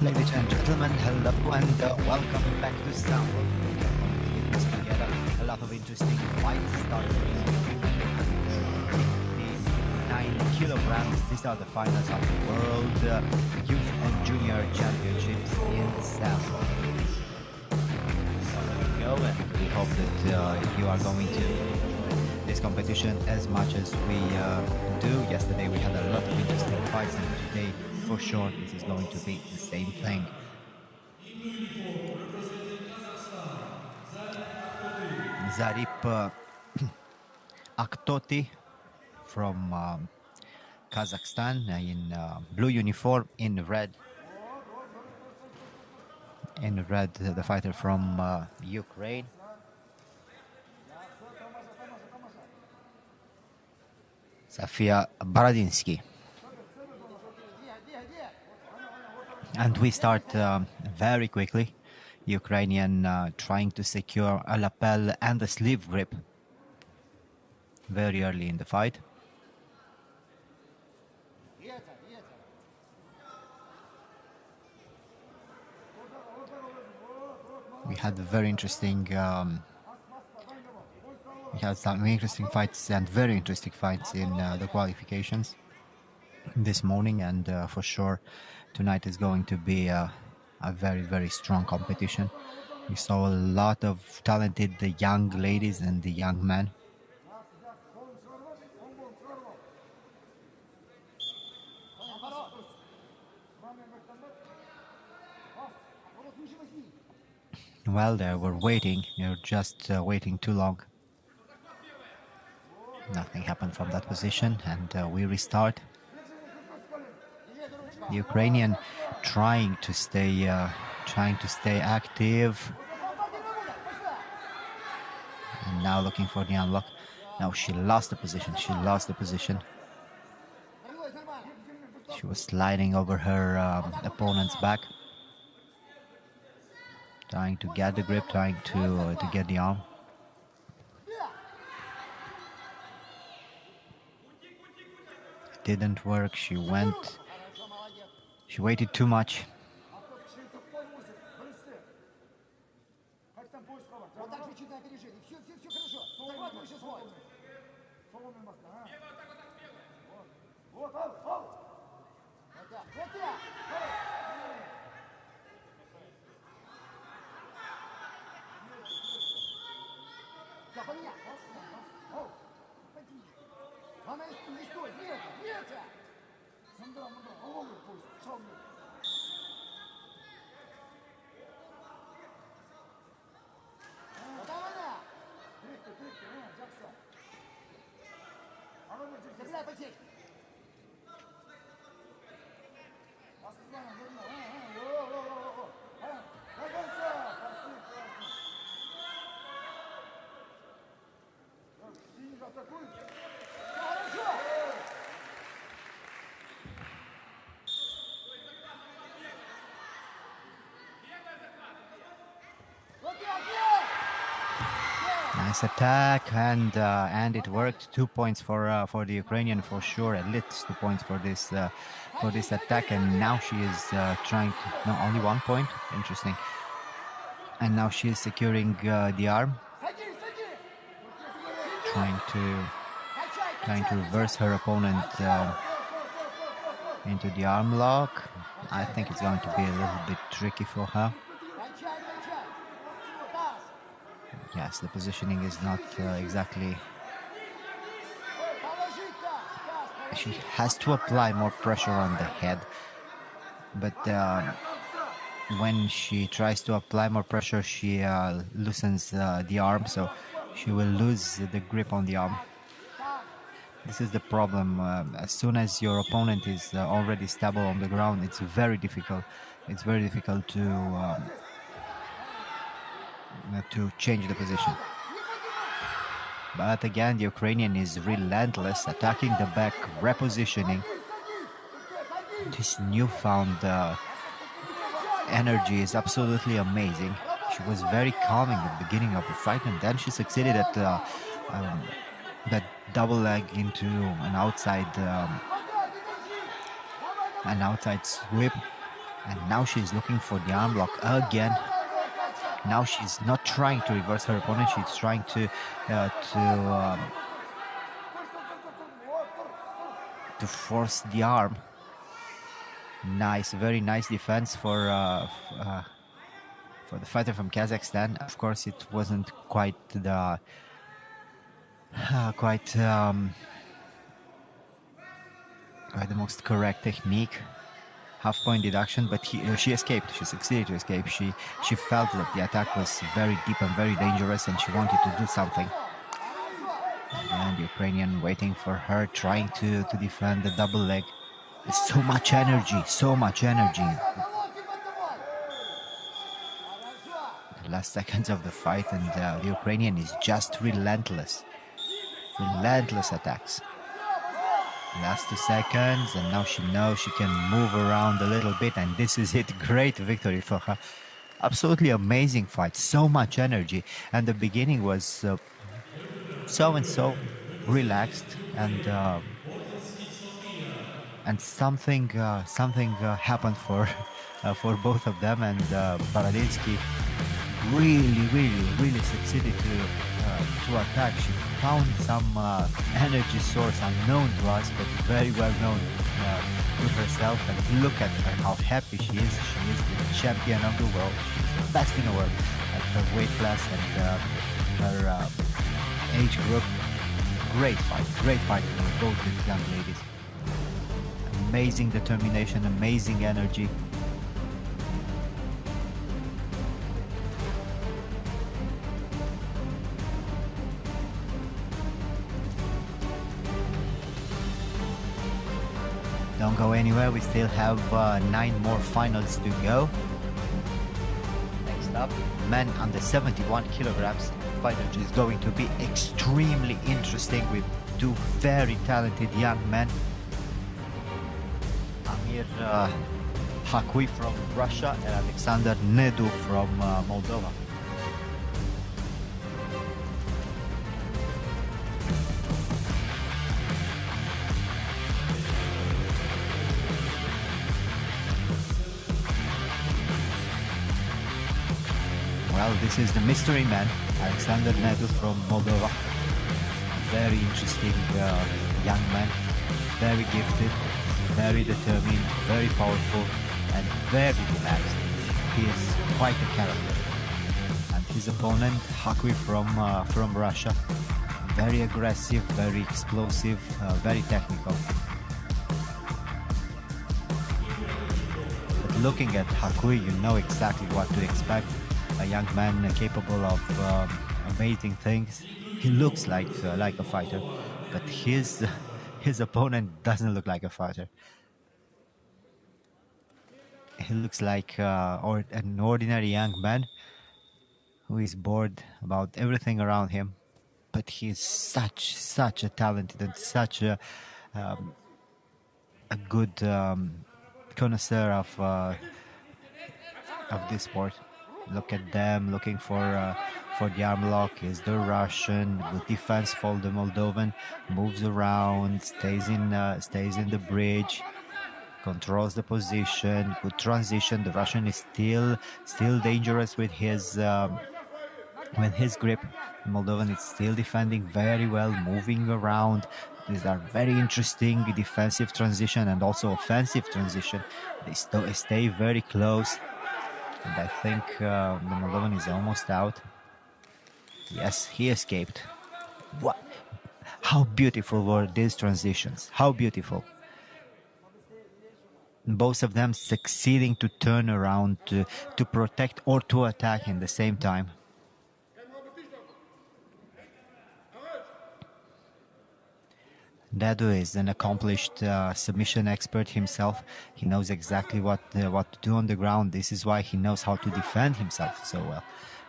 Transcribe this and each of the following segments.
Ladies and gentlemen, hello and welcome back to Istanbul. We are going to witness together a lot of interesting fights starting with the 9 kilograms. These are the finals of the World Youth and Junior Championships in Istanbul. So there we go, and we hope that you are going to this competition as much as we do. Yesterday we had a lot of interesting fights, and today for sure this is going to be the same thing. Zarip Aktoti from Kazakhstan in blue uniform, in red. In red, the fighter from Ukraine. Safia Baradinsky. And we start very quickly. Ukrainian trying to secure a lapel and a sleeve grip very early in the fight. We had very interesting we had some interesting fights and very interesting fights in the qualifications this morning, and for sure tonight is going to be a very, very strong competition. We saw a lot of talented young ladies and the young men. Well, they were waiting. They're just waiting too long. Nothing happened from that position, and we restart. The Ukrainian trying to stay active. And now looking for the unlock. No, she lost the position. She lost the position. She was sliding over her opponent's back, trying to get the grip, trying to get the arm. It didn't work. She waited too much. Nice attack, and it worked. 2 points for the Ukrainian for sure. At least 2 points for this attack. And now she is trying to no, only 1 point. Interesting. And now she is securing the arm, trying to reverse her opponent into the arm lock. I think it's going to be a little bit tricky for her. Yes, the positioning is not exactly... She has to apply more pressure on the head, but when she tries to apply more pressure, she loosens the arm, so she will lose the grip on the arm. This is the problem. As soon as your opponent is already stable on the ground, it's very difficult. It's very difficult to change the position. But again, the Ukrainian is relentless, attacking the back, repositioning. This newfound energy is absolutely amazing. She was very calm in the beginning of the fight, and then she succeeded at that double leg into an outside sweep. And now she's looking for the arm lock again. Now she's not trying to reverse her opponent. She's trying to force the arm. Nice, very nice defense for the fighter from Kazakhstan. Of course, it wasn't quite the most correct technique. Half-point deduction, but she escaped. She succeeded to escape. She felt that the attack was very deep and very dangerous, and she wanted to do something. And the Ukrainian waiting for her, trying to defend the double leg. There's so much energy, so much energy. The last seconds of the fight, and the Ukrainian is just relentless. Relentless attacks. Last 2 seconds, and now she knows she can move around a little bit, and this is it. Great victory for her. Absolutely amazing fight. So much energy, and the beginning was so relaxed, and something happened for both of them, and Baradinsky really succeeded to attack. She found some energy source unknown to us, but very well known to herself. And look at her, how happy she is. She is the champion of the world. She's the best in the world at her weight class and her age group. Great fight for both these young ladies. Amazing determination, amazing energy. Don't go anywhere, we still have 9 more finals to go. Next up, men under 71 kilograms. Fight is going to be extremely interesting with 2 very talented young men. Amir Hakui from Russia and Alexander Nedu from Moldova. Well, this is the mystery man, Alexander Nedu from Moldova. Very interesting young man, very gifted, very determined, very powerful, and very relaxed. He is quite a character. And his opponent, Hakui from Russia, very aggressive, very explosive, very technical. But looking at Hakui, you know exactly what to expect. A young man capable of amazing things. He looks like a fighter, but his opponent doesn't look like a fighter. He looks like an ordinary young man who is bored about everything around him, but he's such a talented and such a good connoisseur of this sport. Look at them looking for the arm lock. Is the Russian with defense for the Moldovan, moves around, stays in the bridge, controls the position. Good transition. The Russian is still dangerous with his grip. The Moldovan is still defending very well, moving around. These are very interesting defensive transition and also offensive transition. They stay very close. And I think the Moldovan is almost out. Yes, he escaped. What? How beautiful were these transitions? How beautiful. Both of them succeeding to turn around, to protect or to attack in the same time. Nedu is an accomplished submission expert himself. He knows exactly what to do on the ground. This is why he knows how to defend himself so well.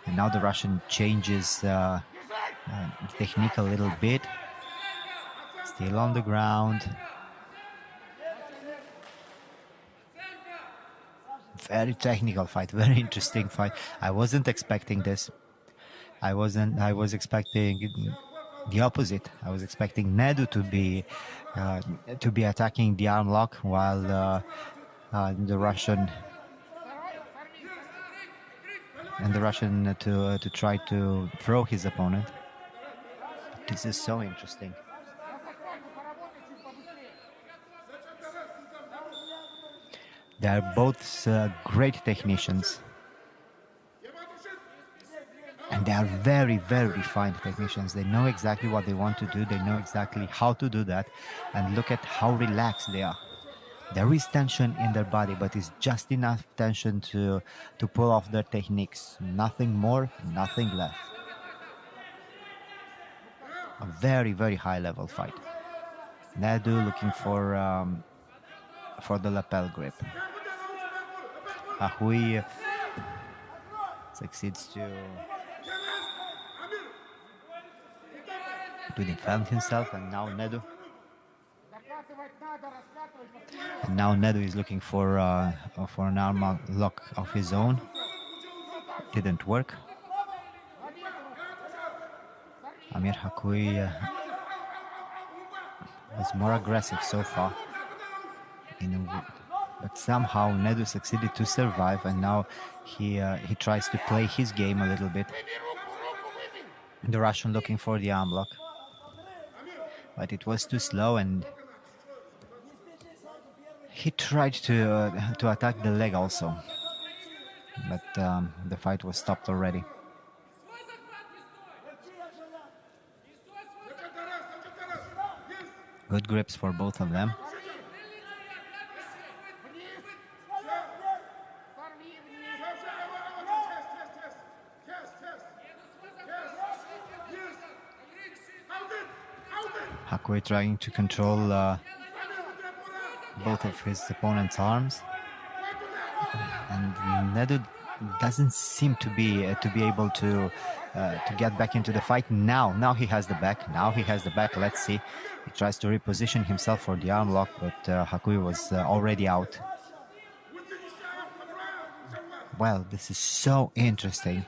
And now the Russian changes technique a little bit. Still on the ground. Very technical fight, very interesting fight. I wasn't expecting this. I was expecting the opposite. I was expecting Nedu to be attacking the arm lock while the Russian and the Russian to try to throw his opponent. This is so interesting. They are both great technicians. And they are very, very refined technicians. They know exactly what they want to do. They know exactly how to do that. And look at how relaxed they are. There is tension in their body, but it's just enough tension to pull off their techniques. Nothing more, nothing less. A very, very high level fight. Nadu looking for the lapel grip. Ahui succeeds to defend himself, and now Nadu. And now Nadu is looking for an arm lock of his own. Didn't work. Amir Hakui was more aggressive so far. But somehow Nadu succeeded to survive, and now he tries to play his game a little bit. The Russian looking for the arm lock, but it was too slow, and he tried to attack the leg also, but the fight was stopped already. Good grips for both of them. Hakui trying to control both of his opponent's arms, and Nadu doesn't seem to be able to get back into the fight. Now he has the back. Let's see. He tries to reposition himself for the arm lock, but Hakui was already out. Well, this is so interesting.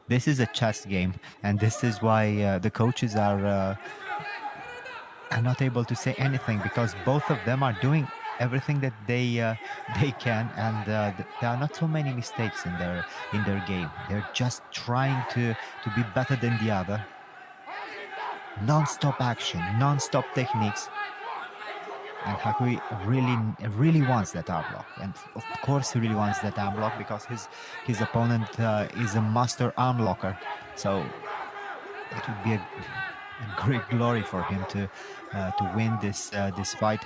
This is a chess game, and this is why the coaches are not able to say anything, because both of them are doing everything that they can, and there are not so many mistakes in their game. They're just trying to be better than the other. Non-stop action, non-stop techniques. And Hakui really wants that arm lock, and of course he really wants that arm lock because his opponent is a master arm locker. So it would be a great glory for him to win this fight,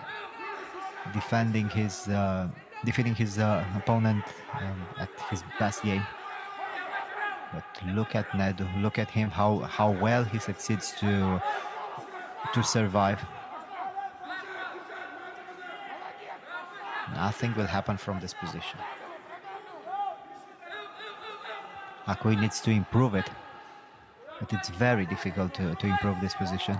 defeating his opponent at his best game. But look at Nadu, look at him, how well he succeeds to survive. Nothing will happen from this position. Hakui needs to improve it, but it's very difficult to improve this position.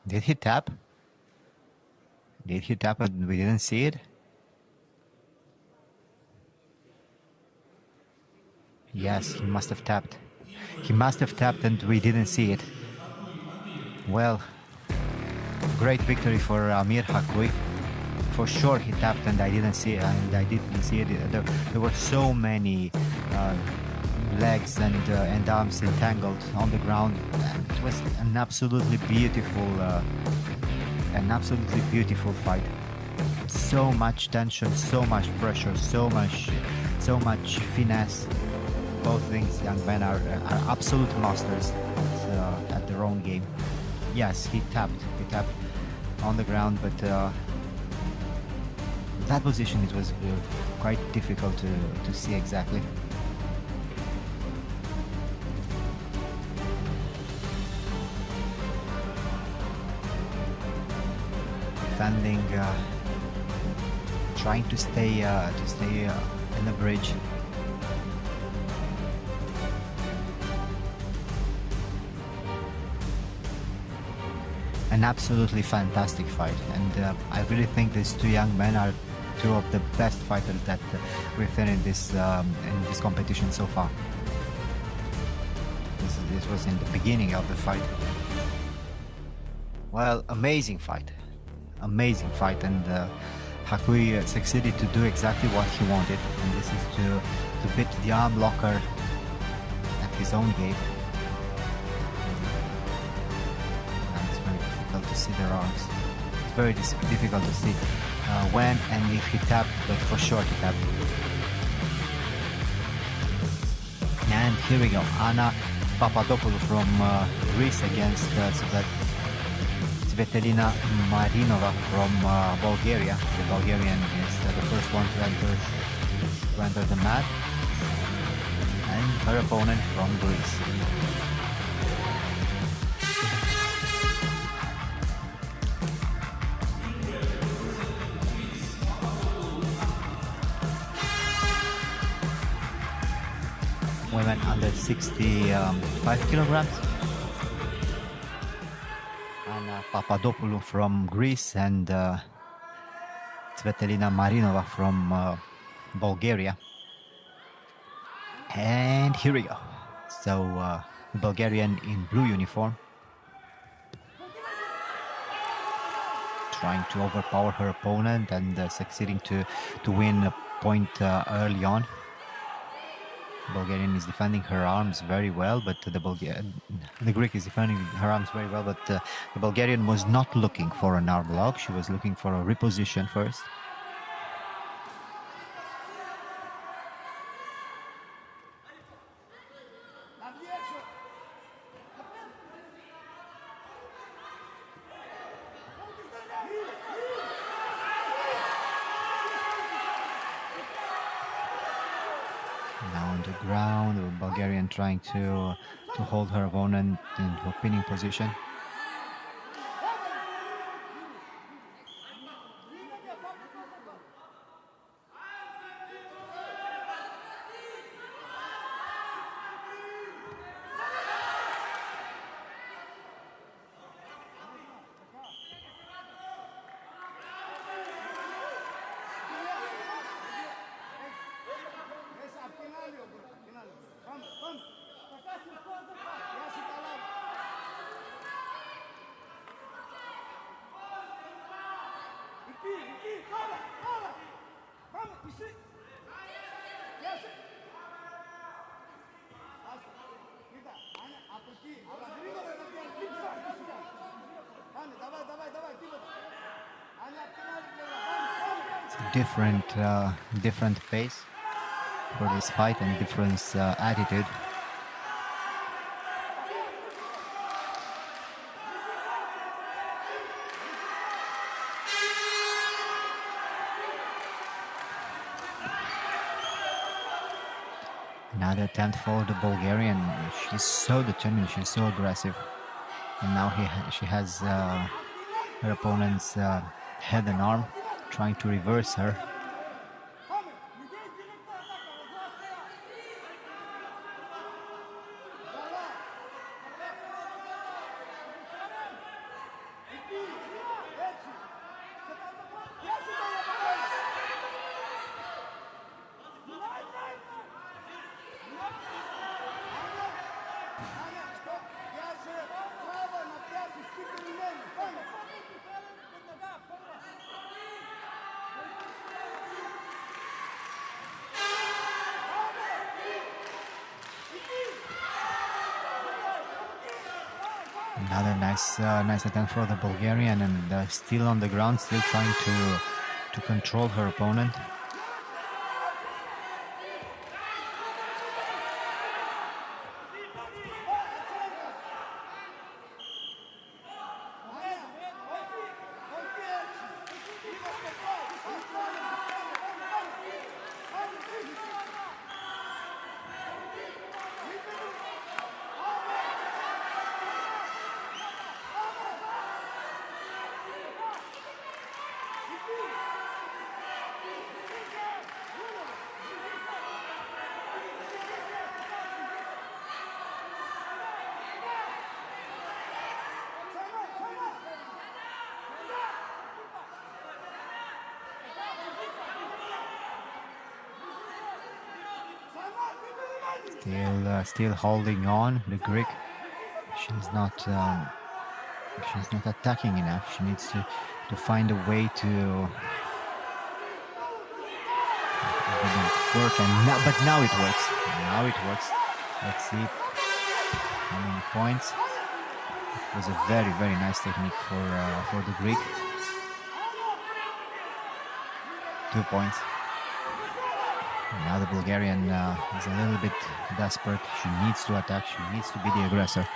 Did he tap? Did he tap and we didn't see it? Yes, he must have tapped. He must have tapped and we didn't see it. Well, great victory for Amir Hakui. For sure he tapped and I didn't see it. There were so many legs and arms entangled on the ground. And it was an absolutely beautiful fight. So much tension, so much pressure, so much finesse. Both these young men are absolute masters at their own game. Yes, he tapped on the ground, but that position it was quite difficult to see exactly. Defending, trying to stay in the bridge. An absolutely fantastic fight, and I really think these two young men are two of the best fighters that we've seen in this competition so far. This was in the beginning of the fight. Well, amazing fight, and Hakui succeeded to do exactly what he wanted, and this is to beat the arm locker at his own game. And it's very difficult to see their arms. It's very difficult to see when and if he tapped, but for sure he tapped. And here we go, Anna Papadopoulou from Greece against Svetlana Marinova from Bulgaria. The Bulgarian is the first one to enter the mat, and her opponent from Greece. Women under 65 kilograms. Anna Papadopoulou from Greece and Svetlana Marinova from Bulgaria. And here we go. So the Bulgarian in blue uniform, trying to overpower her opponent and succeeding to win a point early on. Bulgarian is defending her arms very well, but the Greek is defending her arms very well, but the Bulgarian was not looking for an arm lock. She was looking for a reposition first. Now on the ground, the Bulgarian trying to hold her opponent into a pinning position. Different pace for this fight and different attitude. Another attempt for the Bulgarian. She's so determined, she's so aggressive, and now she has her opponent's head and arm, trying to reverse her. Another nice attempt for the Bulgarian, and still on the ground, still trying to control her opponent. Still holding on, the Greek. She's not attacking enough. She needs to find a way to work, but now it works. Now it works. Let's see how many points. It was a very, very nice technique for the Greek. 2 points. Now the Bulgarian is a little bit desperate. She needs to attack. She needs to be the aggressor.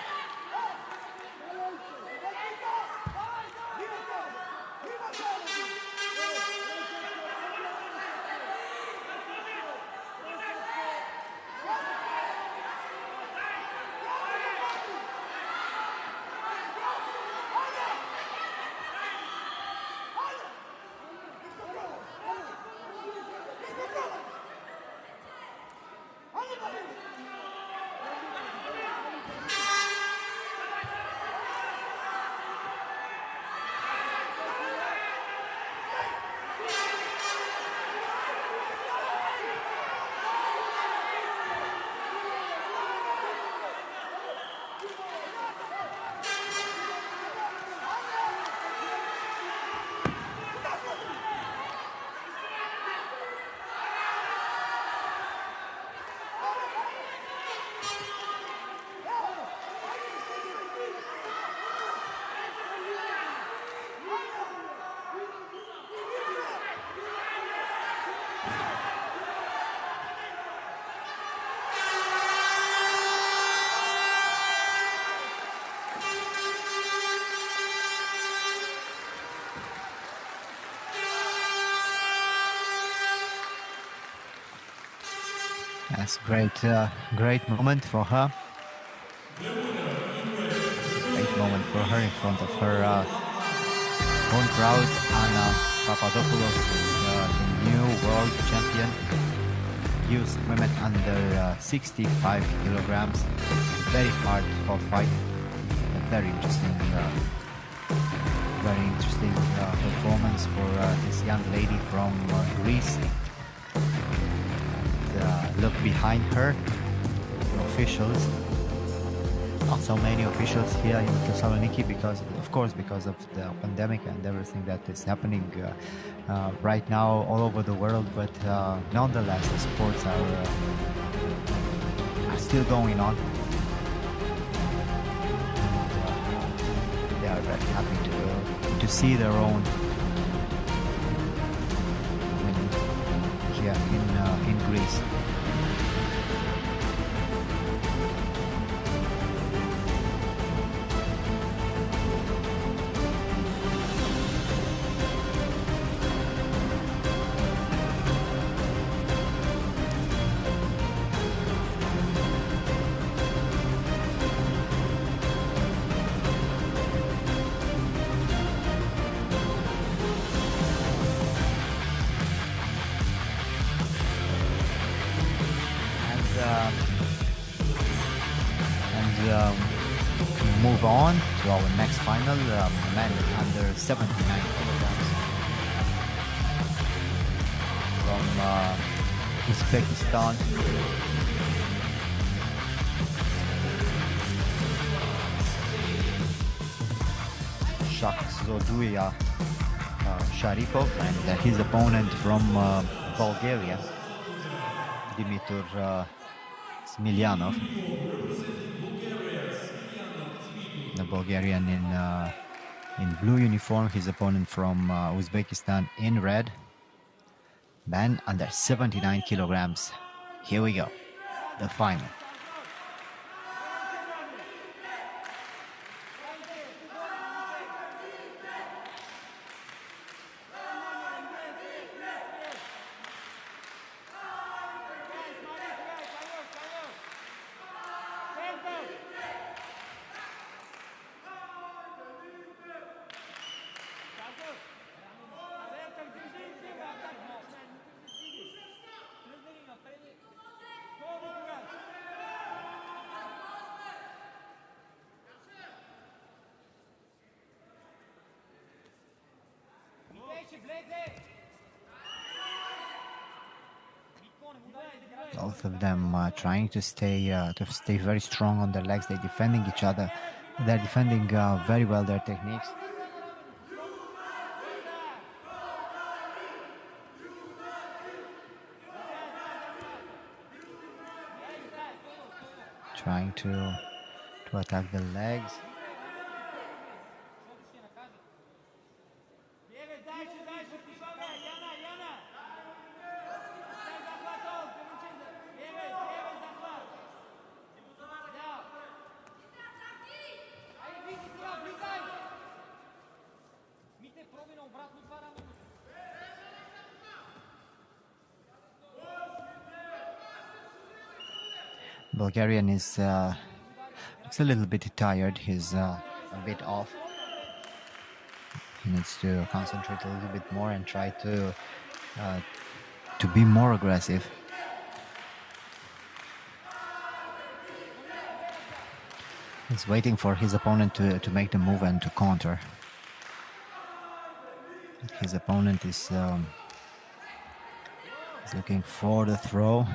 That's great moment for her. Great moment for her in front of her own crowd. Anna Papadopoulos is the new world champion. Youth women under 65 kilograms. Very hard for fight. A very interesting performance for this young lady from Greece. Look behind her, the officials. Not so many officials here in Thessaloniki because of the pandemic and everything that is happening right now all over the world. But nonetheless, the sports are still going on. And, they are very happy to see their own winning here in Greece. Move on to our next final, men under 79 kilograms from Uzbekistan. Shakhzoduya Sharipov and his opponent from Bulgaria, Dimitar Smilyanov. The Bulgarian in blue uniform, his opponent from Uzbekistan in red. Man under 79 kilograms. Here we go, the final. both of them trying to stay very strong on their legs. They're defending each other. They're defending very well their techniques. Trying to attack the legs. Bulgarian looks a little bit tired. He's a bit off. He needs to concentrate a little bit more and try to be more aggressive. He's waiting for his opponent to make the move and to counter. His opponent is looking for the throw.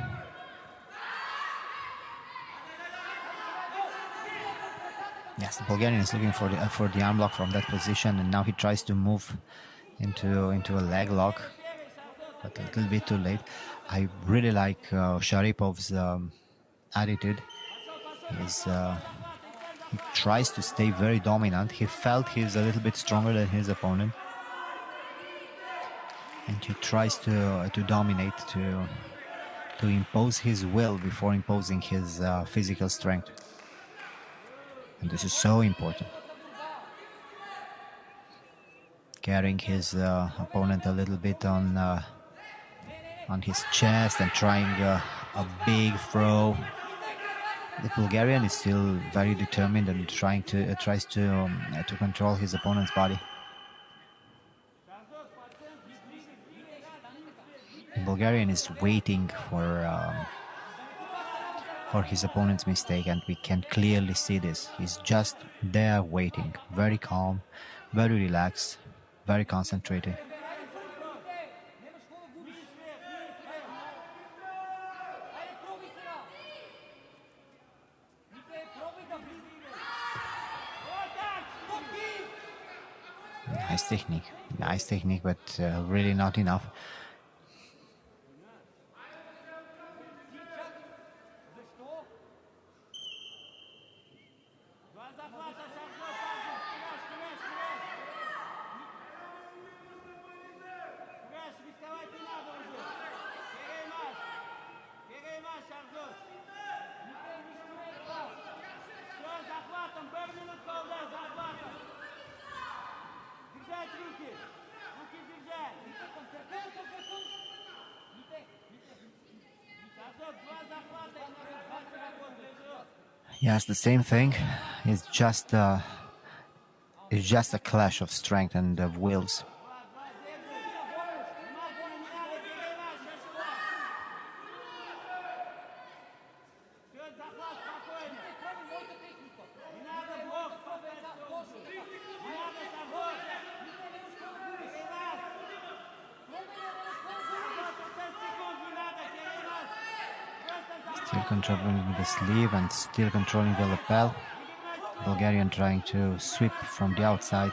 Yes, the Bulgarian is looking for the arm lock from that position, and now he tries to move into a leg lock, but a little bit too late. I really like Sharipov's attitude. He tries to stay very dominant. He felt he's a little bit stronger than his opponent, and he tries to dominate, to impose his will before imposing his physical strength. And this is so important. Carrying his opponent a little bit on his chest and trying a big throw. The Bulgarian is still very determined and tries to control his opponent's body. The Bulgarian is waiting for his opponent's mistake, and we can clearly see this. He's just there waiting, very calm, very relaxed, very concentrated. Nice technique, but really not enough. Yes, the same thing. It's just a clash of strength and of wills. Still controlling the sleeve and still controlling the lapel. Bulgarian trying to sweep from the outside.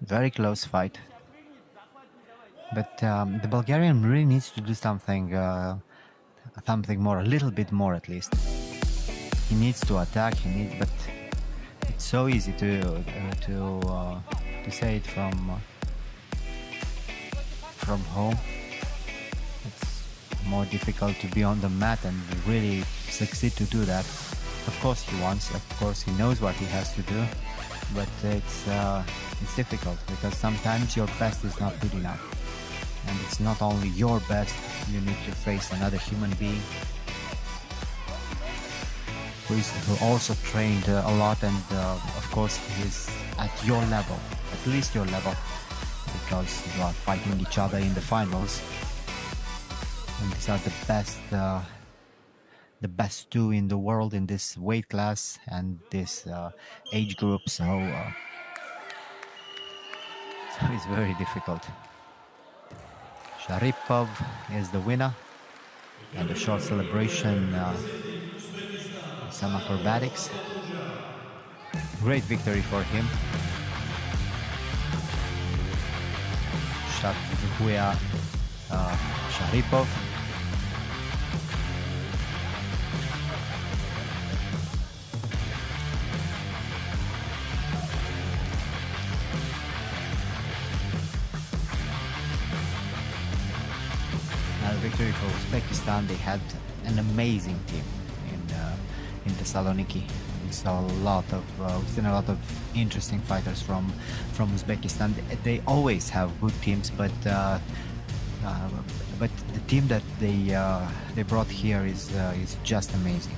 Very close fight, but the Bulgarian really needs to do something more, a little bit more at least. He needs to attack. But it's so easy to say it from home. It's more difficult to be on the mat and really succeed to do that. Of course he wants. Of course he knows what he has to do. But it's difficult because sometimes your best is not good enough, and it's not only your best. You need to face another human being. who also trained a lot, and of course he's at your level, at least your level, because you are fighting each other in the finals, and these are the best two in the world in this weight class and this age group. So it's very difficult. Sharipov is the winner, and the short celebration, some acrobatics. Great victory for him. Shakhuya Sharipov. Victory for Uzbekistan. They had an amazing team in Thessaloniki. We saw we've seen a lot of interesting fighters from Uzbekistan. They always have good teams, but the team that they brought here is just amazing.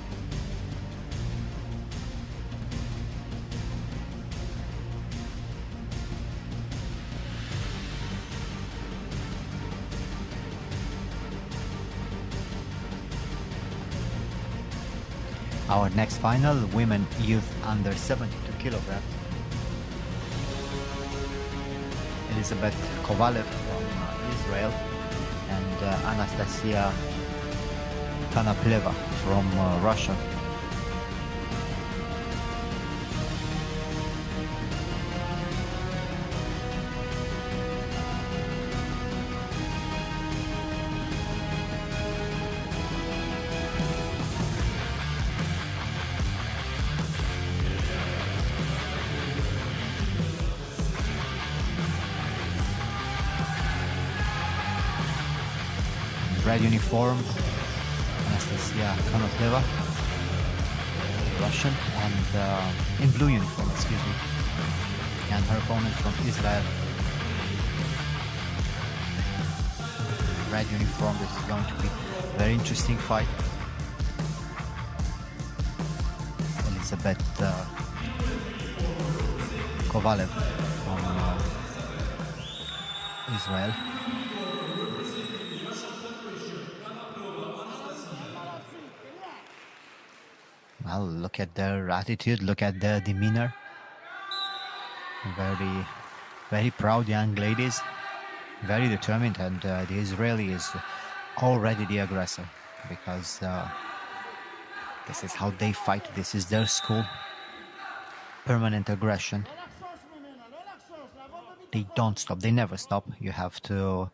Our next final, women youth under 72 kilograms. Elizabeth Kovalev from Israel and Anastasia Kanapleva from Russia. Red uniform, Anastasia Kanapleva, Russian, and in blue uniform, excuse me, and her opponent from Israel. Red uniform. This is going to be a very interesting fight. Elizabeth Kovalev from Israel. Well, look at their attitude, look at their demeanor. Very, very proud young ladies, very determined, and the Israeli is already the aggressor, because this is how they fight. This is their school. Permanent aggression. They don't stop. They never stop. You have to.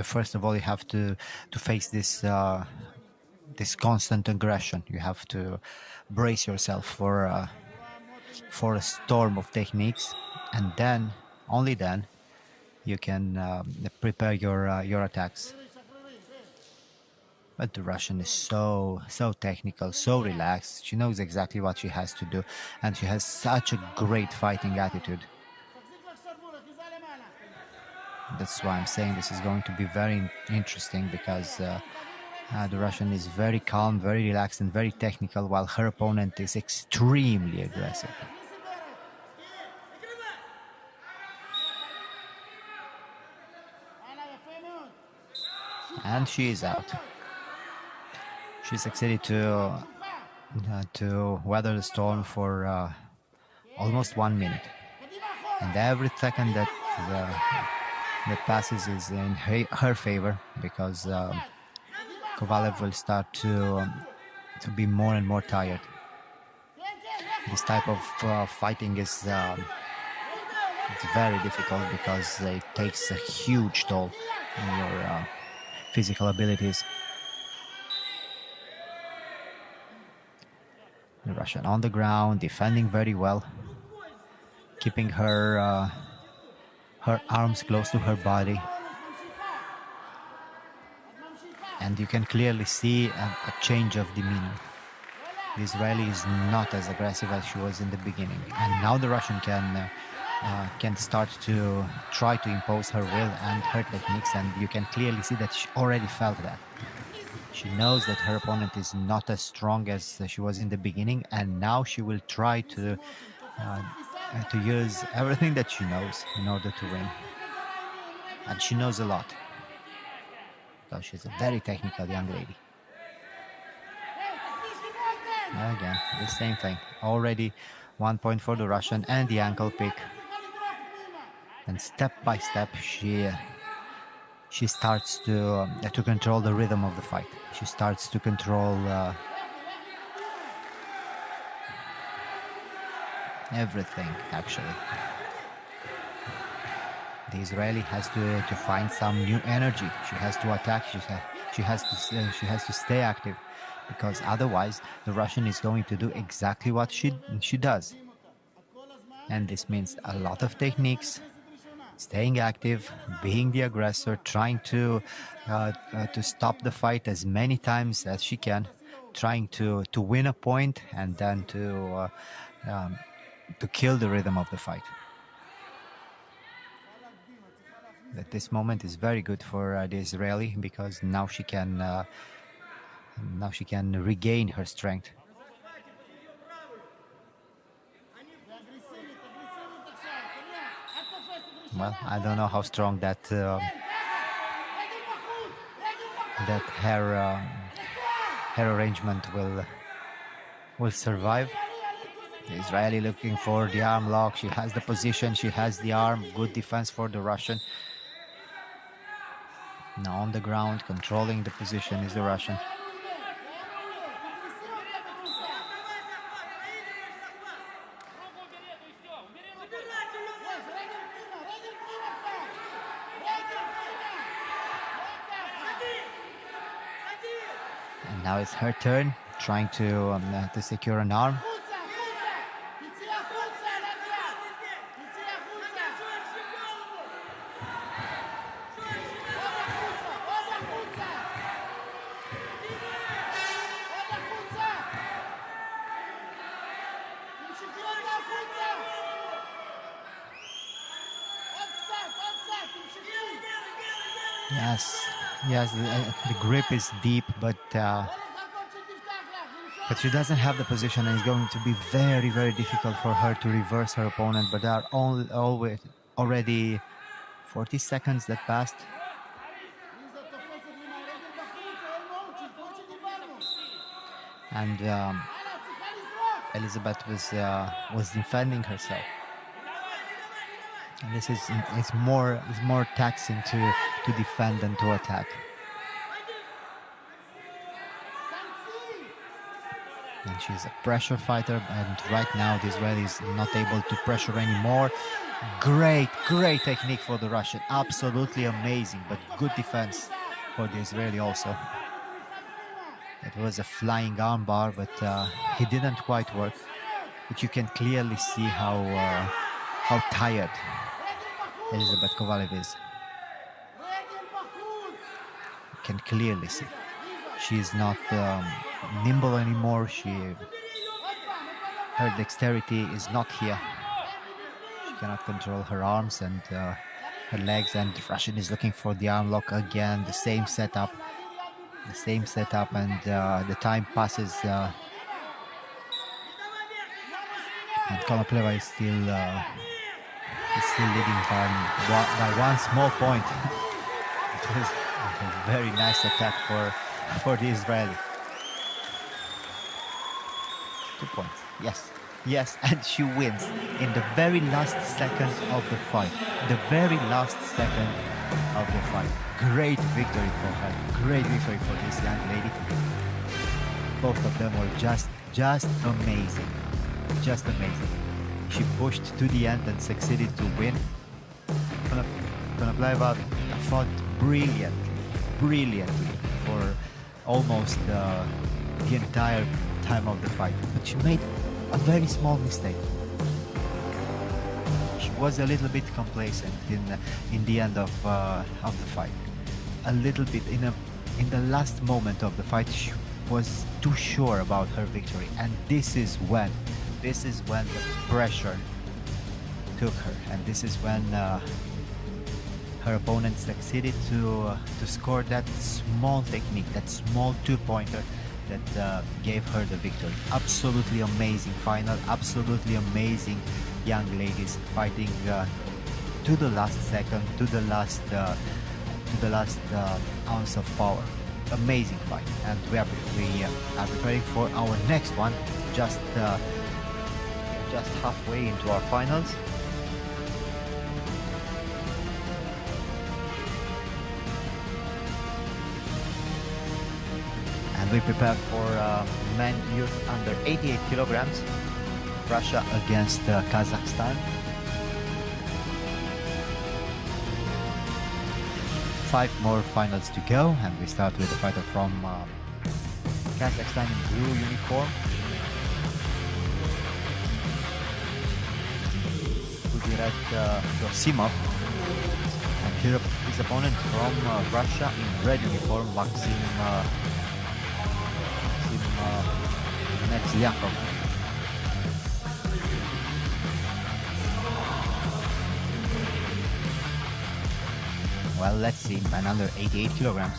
First of all, you have to face this constant aggression. You have to brace yourself for a storm of techniques, and then, only then, you can prepare your attacks. But the Russian is so technical, so relaxed. She knows exactly what she has to do, and she has such a great fighting attitude. That's why I'm saying this is going to be very interesting, because the Russian is very calm, very relaxed, and very technical, while her opponent is extremely aggressive. And she is out. She succeeded to weather the storm for almost 1 minute, and every second that passes is in her favor, because Kovalev will start to be more and more tired. This type of fighting is it's very difficult, because it takes a huge toll on your physical abilities. The Russian on the ground, defending very well, keeping her arms close to her body. And you can clearly see a change of demeanor. The Israeli is not as aggressive as she was in the beginning, and now the Russian can start to try to impose her will and her techniques, and you can clearly see that she already felt that. She knows that her opponent is not as strong as she was in the beginning, and now she will try to use everything that she knows in order to win. And she knows a lot, because she's a very technical young lady. Again, the same thing. Already 1 point for the Russian and the ankle pick. And step by step, she starts to control the rhythm of the fight. She starts to control everything, actually. The Israeli has to find some new energy. She has to attack. She has to stay active, because otherwise the Russian is going to do exactly what she does. And this means a lot of techniques, staying active, being the aggressor, trying to stop the fight as many times as she can, trying to win a point, and then to kill the rhythm of the fight. At this moment is very good for the Israeli, because now she can regain her strength. Well, I don't know how strong that hair arrangement will survive. The Israeli looking for the arm lock. She has the position, she has the arm. Good defense for the Russian. Now on the ground, controlling the position is the Russian. And now it's her turn, trying to secure an arm. Yes, the grip is deep, but she doesn't have the position, and it's going to be very, very difficult for her to reverse her opponent. But there are already 40 seconds that passed. And Elizabeth was defending herself. And this is more taxing to defend than to attack. And she's a pressure fighter, and right now the Israeli is not able to pressure anymore. Great technique for the Russian. Absolutely amazing, but good defense for the Israeli also. It was a flying armbar, but he didn't quite work. But you can clearly see how tired Elizabeth Kovalev is. You can clearly see. She's not nimble anymore. Her dexterity is not here. She cannot control her arms and her legs, and the Russian is looking for the arm lock again. The same setup, and the time passes. And Konopleva is still leading by one small point. It was a very nice attack for the Israeli. 2 points. Yes, and she wins in the very last second of the fight. Great victory for her. Great victory for this young lady. Both of them were just amazing. Just amazing. She pushed to the end and succeeded to win. Konopleva fought brilliantly for almost the entire time of the fight, but she made a very small mistake. She was a little bit complacent in the end of the fight. A little bit in the last moment of the fight, she was too sure about her victory, and this is when the pressure took her, and this is when her opponent succeeded to score that small technique, that small two-pointer that gave her the victory. Absolutely amazing final, absolutely amazing young ladies fighting to the last second, to the last ounce of power. Amazing fight, and we are preparing for our next one, just halfway into our finals. And we prepare for men youth under 88 kilograms, Russia against Kazakhstan. 5 more finals to go, and we start with the fighter from Kazakhstan in blue uniform, Kudirat Yosimov, and his opponent from Russia in red uniform, Maxim Medzlyakov. Well, let's see, man under 88 kilograms.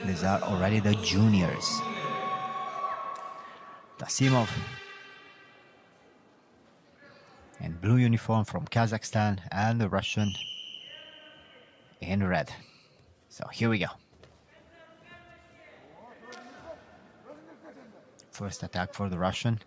These are already the juniors. Tasimov in blue uniform from Kazakhstan, and the Russian in red. So here we go. First attack for the Russian.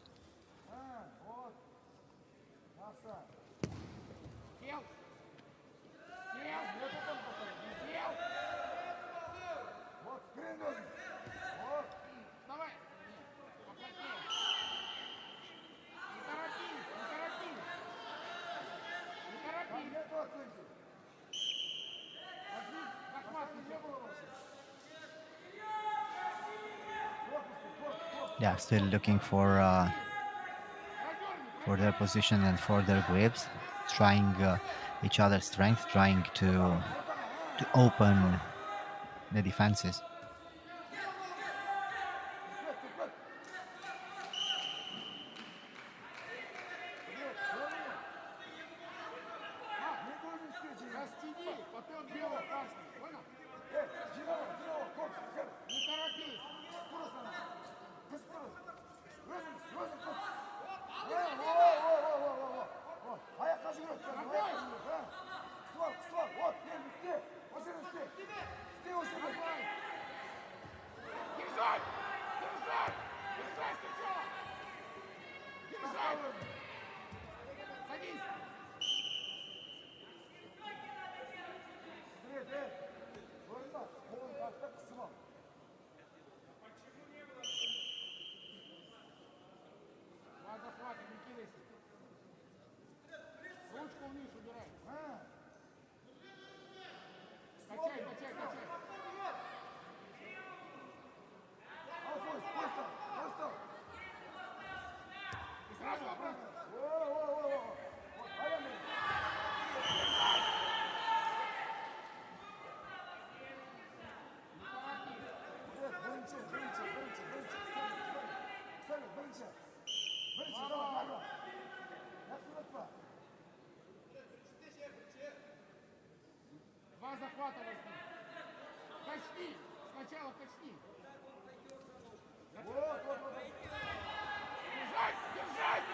Yeah, still looking for their position and for their grips, trying each other's strength, trying to open the defenses. Захвата возьми. Качни. Сначала качни. Держать! Держать!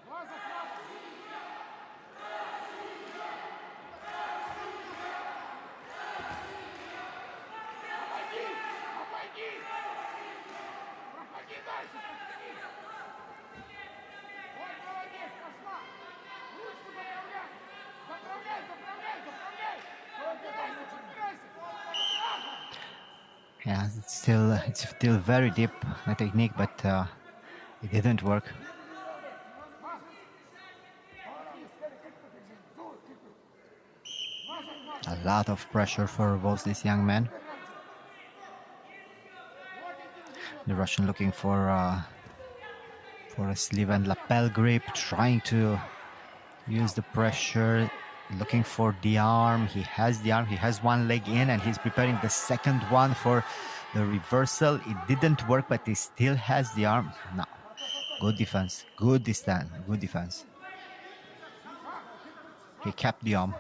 Два захвата. Обойди! Обойди! Проходи дальше! Проходи! Вот молодец! Пошла! Ручку заправляй! Заправляй! Заправляй! Заправляй! Убирайся! Убирайся! Yeah, it's still very deep, the technique, but it didn't work. A lot of pressure for both these young men. The Russian looking for a sleeve and lapel grip, trying to use the pressure Looking for the arm. He has the arm. He has one leg in, and he's preparing the second one for the reversal. It didn't work, but he still has the arm. No. Good defense. Good distance. Good defense. He kept the arm.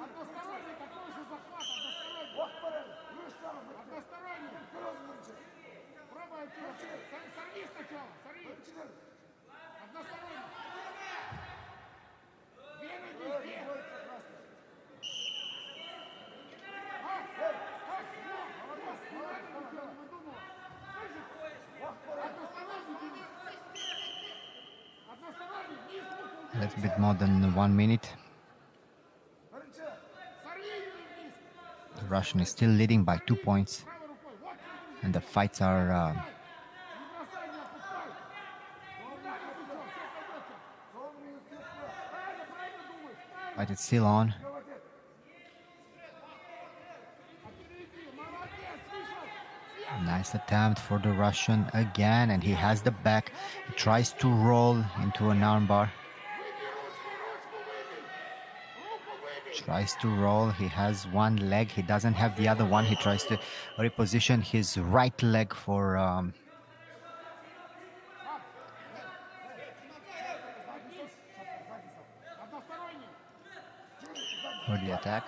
Односторонний такой же захват, односторонний. Односторонний. Пробуй отсюда. Сорви сначала, сорви. Односторонний. Две ноги, две. A little bit more than 1 minute. The Russian is still leading by 2 points, and the fights are but it's still on. Nice attempt for the Russian again, and he has the back. He tries to roll into an armbar. Tries to roll. He has one leg. He doesn't have the other one. He tries to reposition his right leg for the attack.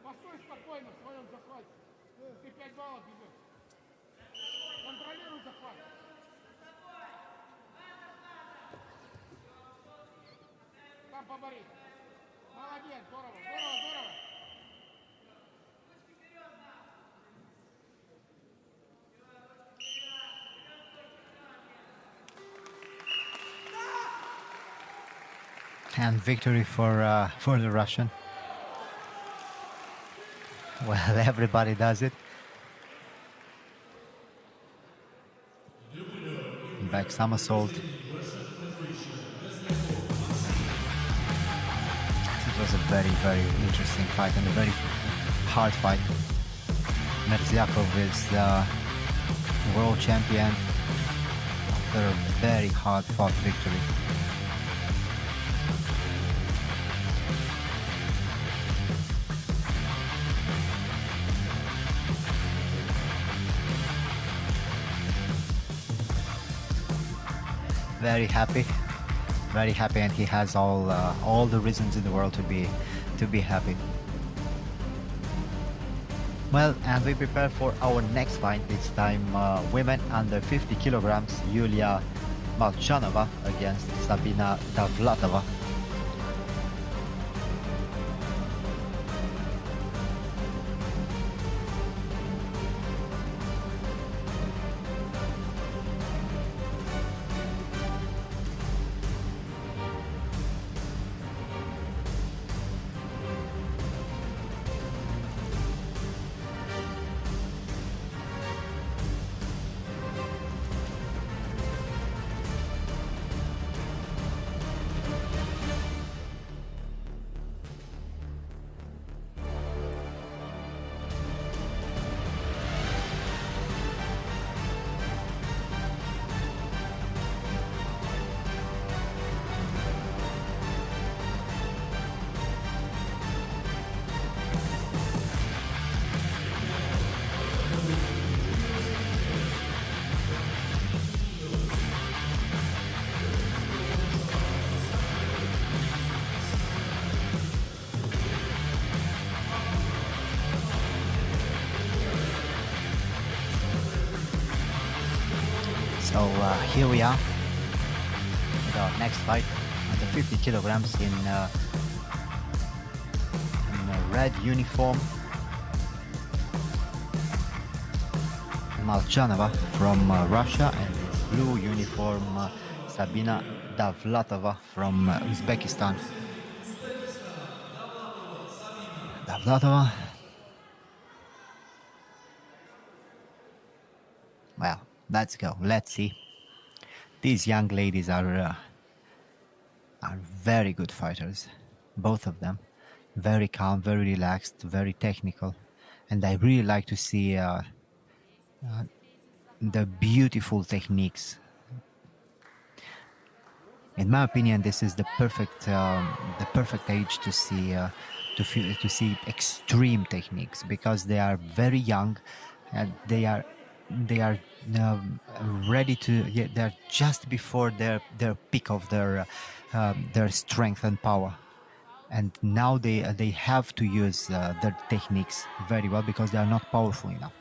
Постой спокойно в своем захвате. Ты 5 баллов идешь. Контролируй захват. Там побори. Молодец, здорово, здорово, здорово. And victory for the Russian. Well, everybody does it. Back somersault. It was a very, very interesting fight and a very hard fight. Merzyakov is the world champion after a very hard-fought victory. Very happy, and he has all the reasons in the world to be happy. Well, and we prepare for our next fight. This time, women under 50 kilograms, Yulia Malchanova against Sabina Davlatova. So here we are with our next fight under 50 kilograms in a red uniform. Malchanova from Russia, and blue uniform Sabina Davlatova from Uzbekistan. Davlatova Let's go. Let's see. These young ladies are very good fighters, both of them. Very calm, very relaxed, very technical, and I really like to see the beautiful techniques. In my opinion, this is the perfect age to see to see extreme techniques, because they are very young, and they are ready to. Yeah, they're just before their peak of their strength and power, and now they have to use their techniques very well, because they are not powerful enough,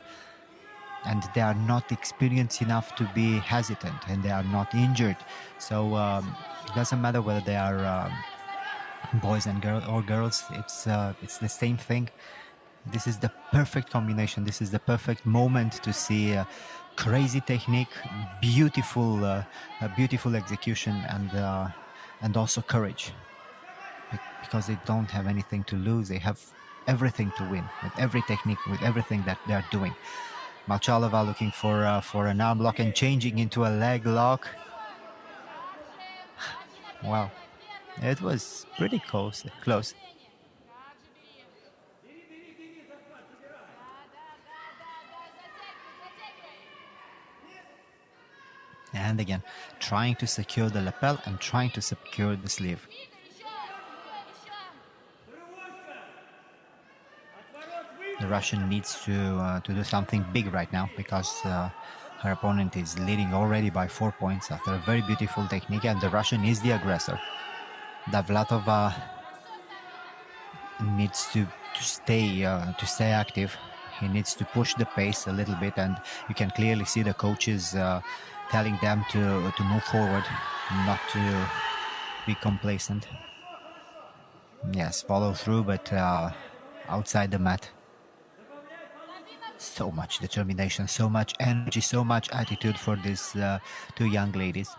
and they are not experienced enough to be hesitant, and they are not injured. So it doesn't matter whether they are boys and girls. It's the same thing. This is the perfect combination. This is the perfect moment to see crazy technique, beautiful execution, and also courage, because they don't have anything to lose. They have everything to win with every technique, with everything that they are doing. Malchalova looking for an arm lock and changing into a leg lock. Wow, it was pretty close. And again, trying to secure the lapel and trying to secure the sleeve. The Russian needs to do something big right now, because her opponent is leading already by 4 points after a very beautiful technique, and the Russian is the aggressor. Davlatova needs to stay active. He needs to push the pace a little bit, and you can clearly see the coaches telling them to move forward, not to be complacent. Yes, follow through, but outside the mat. So much determination, so much energy, so much attitude for these two young ladies.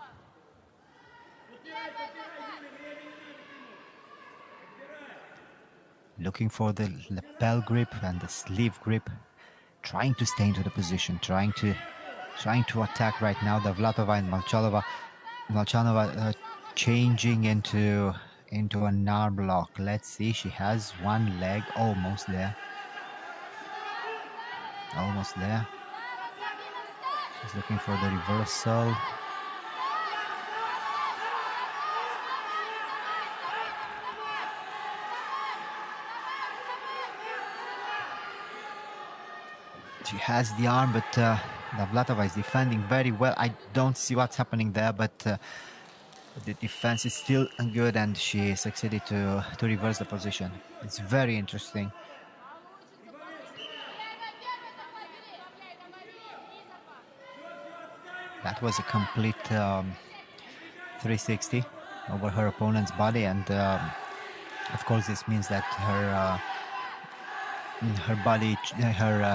Looking for the lapel grip and the sleeve grip, trying to stay into the position, trying to attack right now. Davlatova and Malchanova changing into an arm lock. Let's see, she has one leg almost there. She's looking for the reversal. She has the arm, but Davlatova is defending very well. I don't see what's happening there, but the defense is still good, and she succeeded to reverse the position. It's very interesting. That was a complete 360 over her opponent's body, and of course this means that her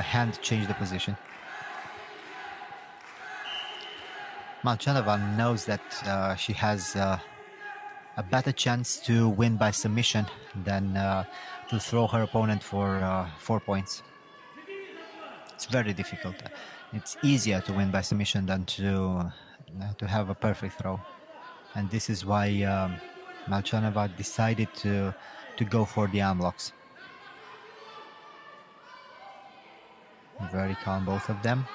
hand changed the position. Malchanova knows that she has a better chance to win by submission than to throw her opponent for 4 points. It's very difficult. It's easier to win by submission than to have a perfect throw, and this is why Malchanova decided to go for the arm locks. Very calm, both of them.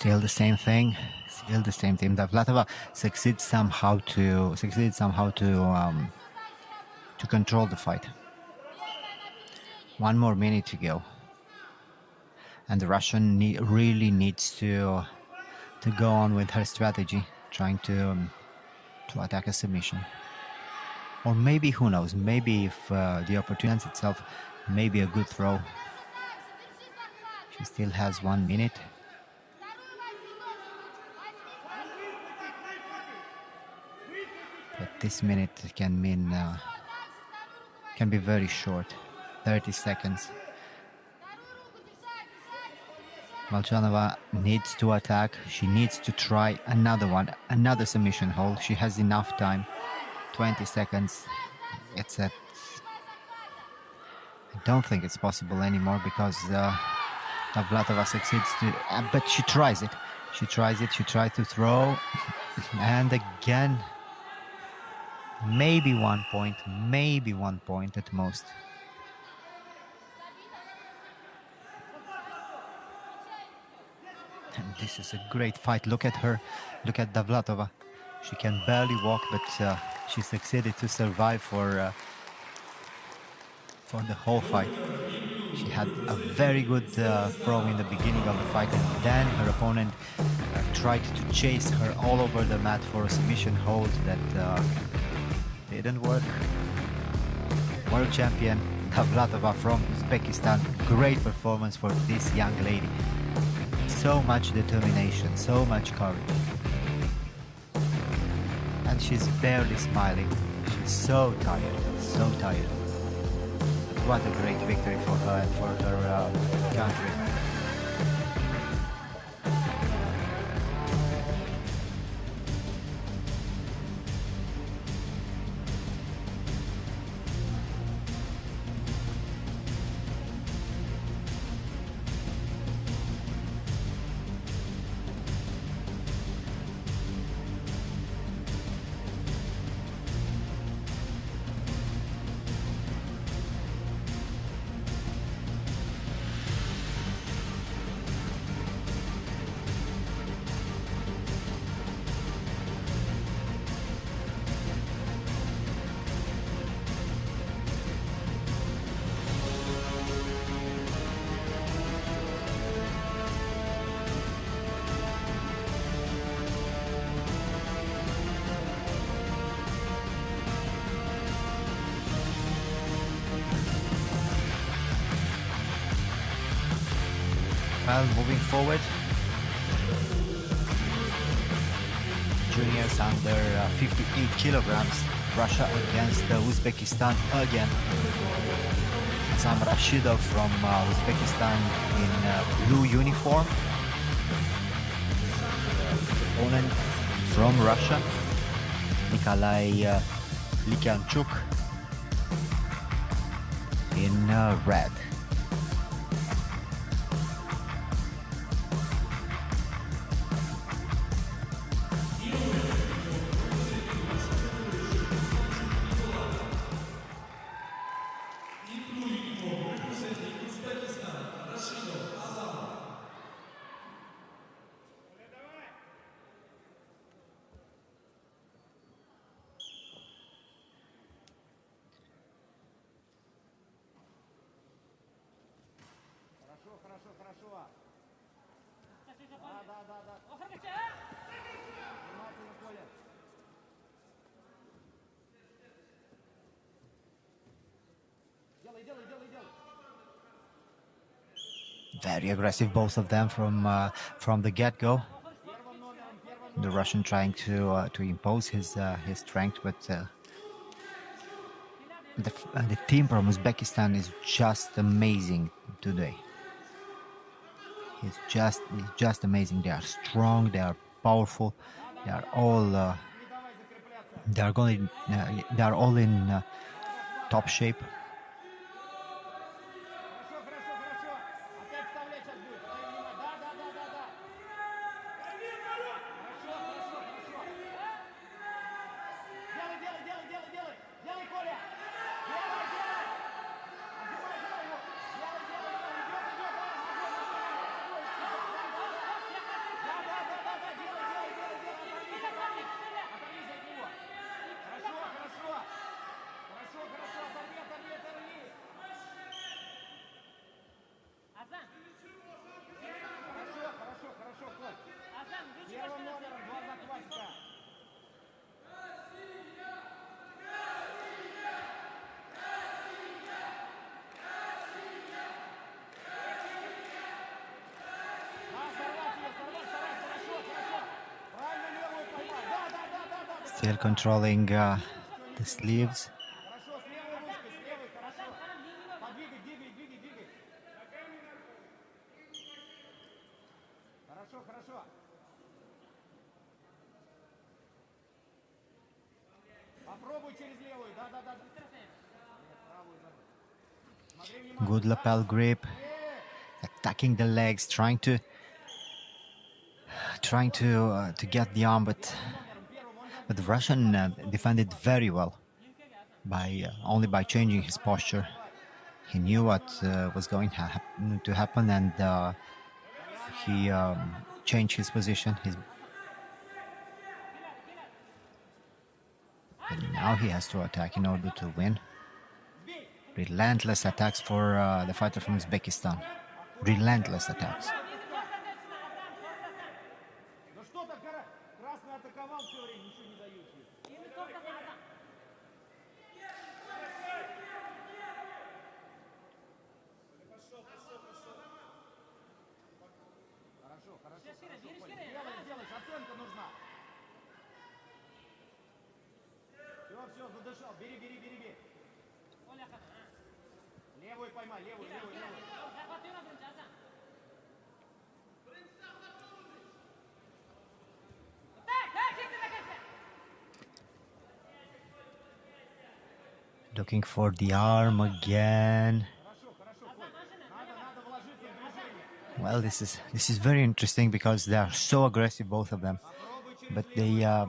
Still the same thing. Still the same thing. Davlatova succeeded somehow to control the fight. 1 more minute to go, and the Russian really needs to go on with her strategy, trying to attack a submission. Or maybe, who knows? Maybe if the opportunity itself, maybe a good throw. She still has 1 minute. But this minute can mean can be very short, 30 seconds. Molchanova needs to attack. She needs to try another one, another submission hold. She has enough time. 20 seconds. It's at. I don't think it's possible anymore because Davlatova succeeds to. But she tries it. She tries it. She tries to throw, and again. Maybe 1 point. Maybe 1 point at most. And this is a great fight. Look at her. Look at Davlatova. She can barely walk, but she succeeded to survive for the whole fight. She had a very good throw in the beginning of the fight, and then her opponent tried to chase her all over the mat for a submission hold that didn't work. World champion Davlatova from Uzbekistan. Great performance for this young lady. So much determination, so much courage. And she's barely smiling. She's so tired, so tired. What a great victory for her and for her country. Well, moving forward, juniors under 58 kilograms, Russia against Uzbekistan again. Sam Rashidov from Uzbekistan in blue uniform. His opponent from Russia, Nikolai Likyanchuk, in red. Хорошо. Да. Внимательно, Коля. Делай. Very aggressive, both of them from the get-go. The Russian trying to impose his strength, but the team from Uzbekistan is just amazing today. It's just amazing. They are strong. They are powerful. They are all they are all in top shape. Хорошо. Опять вставлять сейчас будет. Да. Хорошо. Делай, Коля. Делай. Отжимай его. Делай. Идет. Still controlling the sleeves. Хорошо, с левой ручкой, с левой, хорошо. Подвигай, двигай, двигай, двигай. Хорошо, хорошо. Попробуй через левую, да. Good lapel grip, attacking the legs, trying to get the arm, but the Russian defended very well by only by changing his posture. He knew what was going to happen, and he changed his position. But now he has to attack in order to win. Relentless attacks for the fighter from Uzbekistan. Relentless attacks. Ну что так, красный атаковал все время, ничего не дают. Хорошо, делаешь, оценка нужна. Все, задышал, бери. Левую поймай, левую. Looking for the arm again. Надо вложиться в движение. Well, this is very interesting because they are so aggressive, both of them. But they, I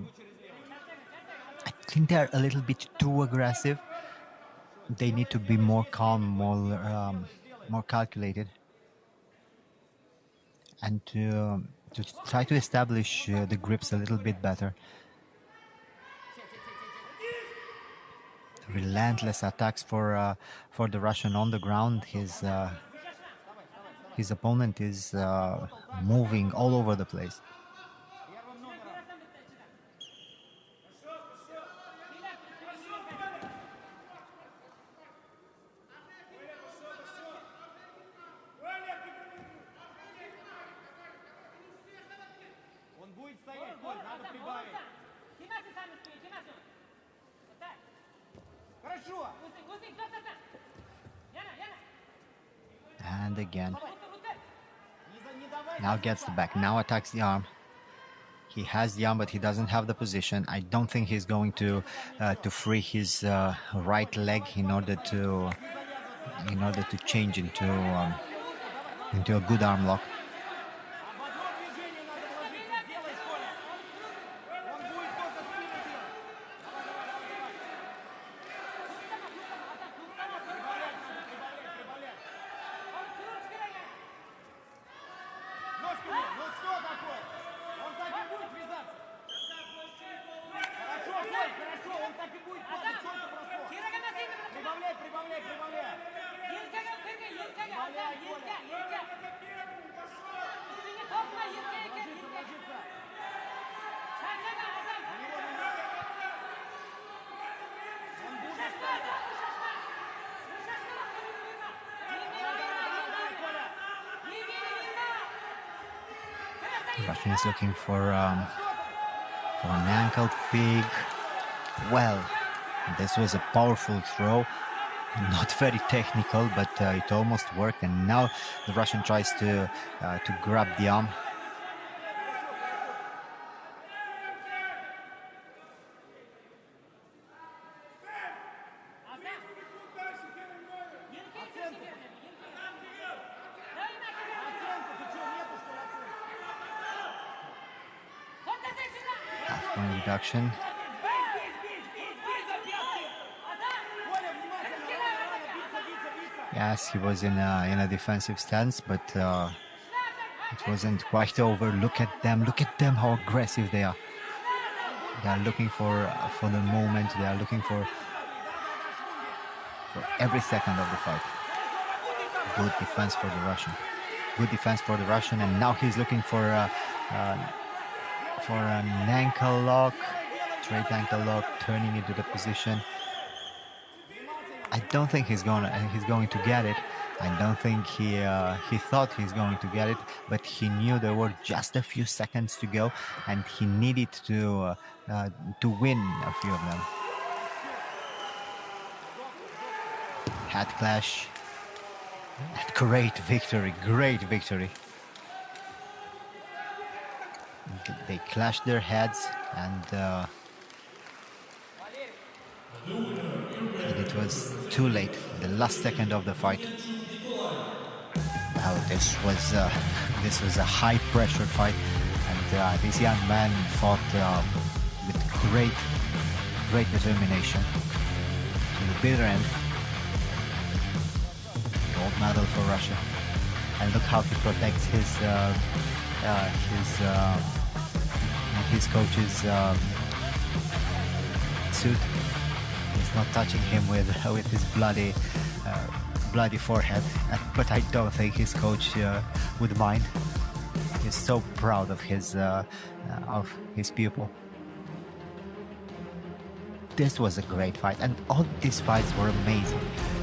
think they are a little bit too aggressive. They need to be more calm, more calculated, and to try to establish the grips a little bit better. Relentless attacks for the Russian on the ground. His opponent is moving all over the place. Первым номером. Он будет стоять, Коль, надо прибавить. Хорошо. And again. Не давай. Now gets the back. Now attacks the arm. He has the arm, but he doesn't have the position. I don't think he's going to free his right leg in order to change into a good arm lock. Ножками, ну что такое? Он так и будет вязаться. Хорошо, Коль, хорошо, он так и будет падать, что это бросок? Прибавляй. Ложится. Он будет. Russian is looking for an ankle pick. Well, this was a powerful throw. Not very technical, but it almost worked. And now the Russian tries to grab the arm. Half-point reduction. Yes, he was in a defensive stance, but it wasn't quite over. Look at them how aggressive they are. They are looking for the moment. They are looking for every second of the fight. Good defense for the Russian. Good defense for the Russian, and now he's looking for an ankle lock, straight ankle lock, turning into the position. I don't think he's going to get it, I don't think he thought he's going to get it, but he knew there were just a few seconds to go, and he needed to win a few of them. Head clash. Great victory, great victory. They clashed their heads, and it was too late. The last second of the fight. Well, this was a high pressure fight, and this young man fought with great determination to the bitter end. Gold medal for Russia, and look how he protects his coach's suit. He's not touching him with his bloody forehead, but I don't think his coach would mind. He's so proud of his pupil. This was a great fight, and all these fights were amazing.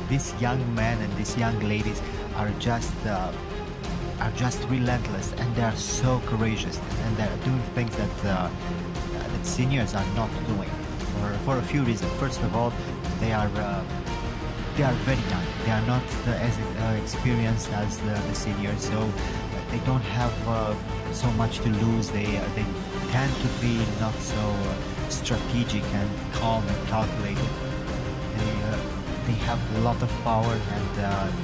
These young men and these young ladies are just relentless, and they are so courageous, and they are doing things that seniors are not doing for a few reasons. First of all, they are very young. They are not as experienced as the seniors, so they don't have so much to lose. They tend to be not so strategic and calm and calculated. They have a lot of power, and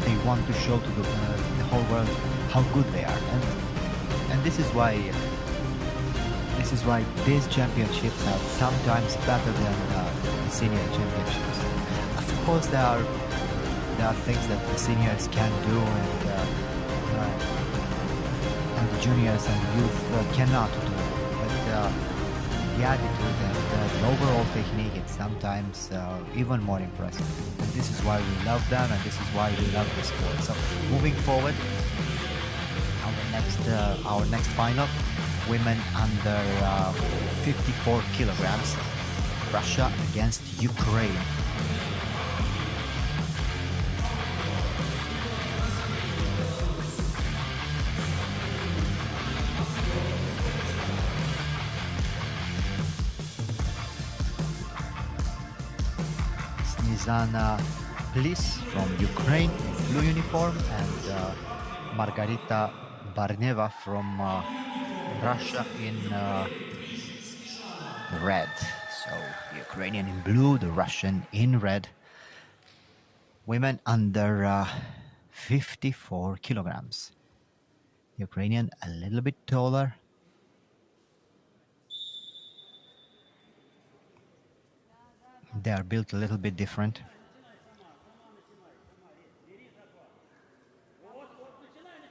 they want to show to the whole world how good they are. And this is why these championships are sometimes better than the senior championships. Of course, there are things that the seniors can do, and the juniors and youth cannot do. But the attitude and the overall technique is sometimes even more impressive. And this is why we love them, and this is why we love the sport. So moving forward, our next final, women under 54 kilograms, Russia against Ukraine. Snezhana Pliss from Ukraine in blue uniform, and Margarita Barneva from Russia in red. So the Ukrainian in blue, the Russian in red. Women under 54 kilograms. Ukrainian a little bit taller. They are built a little bit different.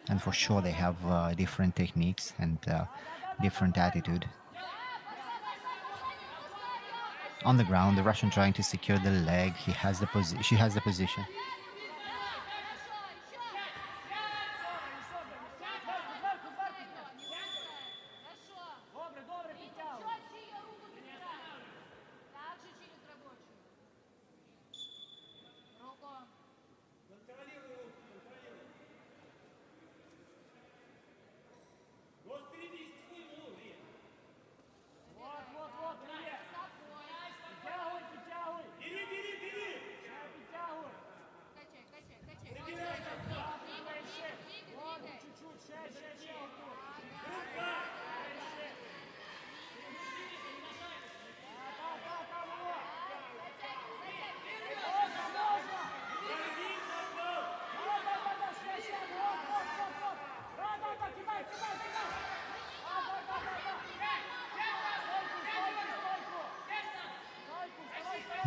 And for sure they have different techniques and different attitude. On the ground, the Russian trying to secure the leg. She has the position.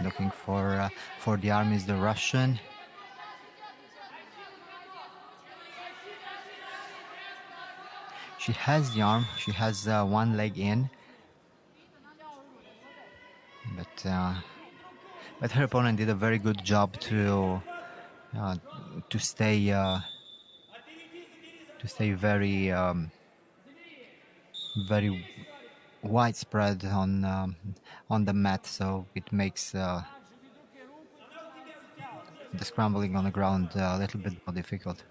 Looking for the arm is the Russian. She has the arm. She has one leg in, but her opponent did a very good job to stay very very widespread on the mat, so it makes the scrambling on the ground a little bit more difficult.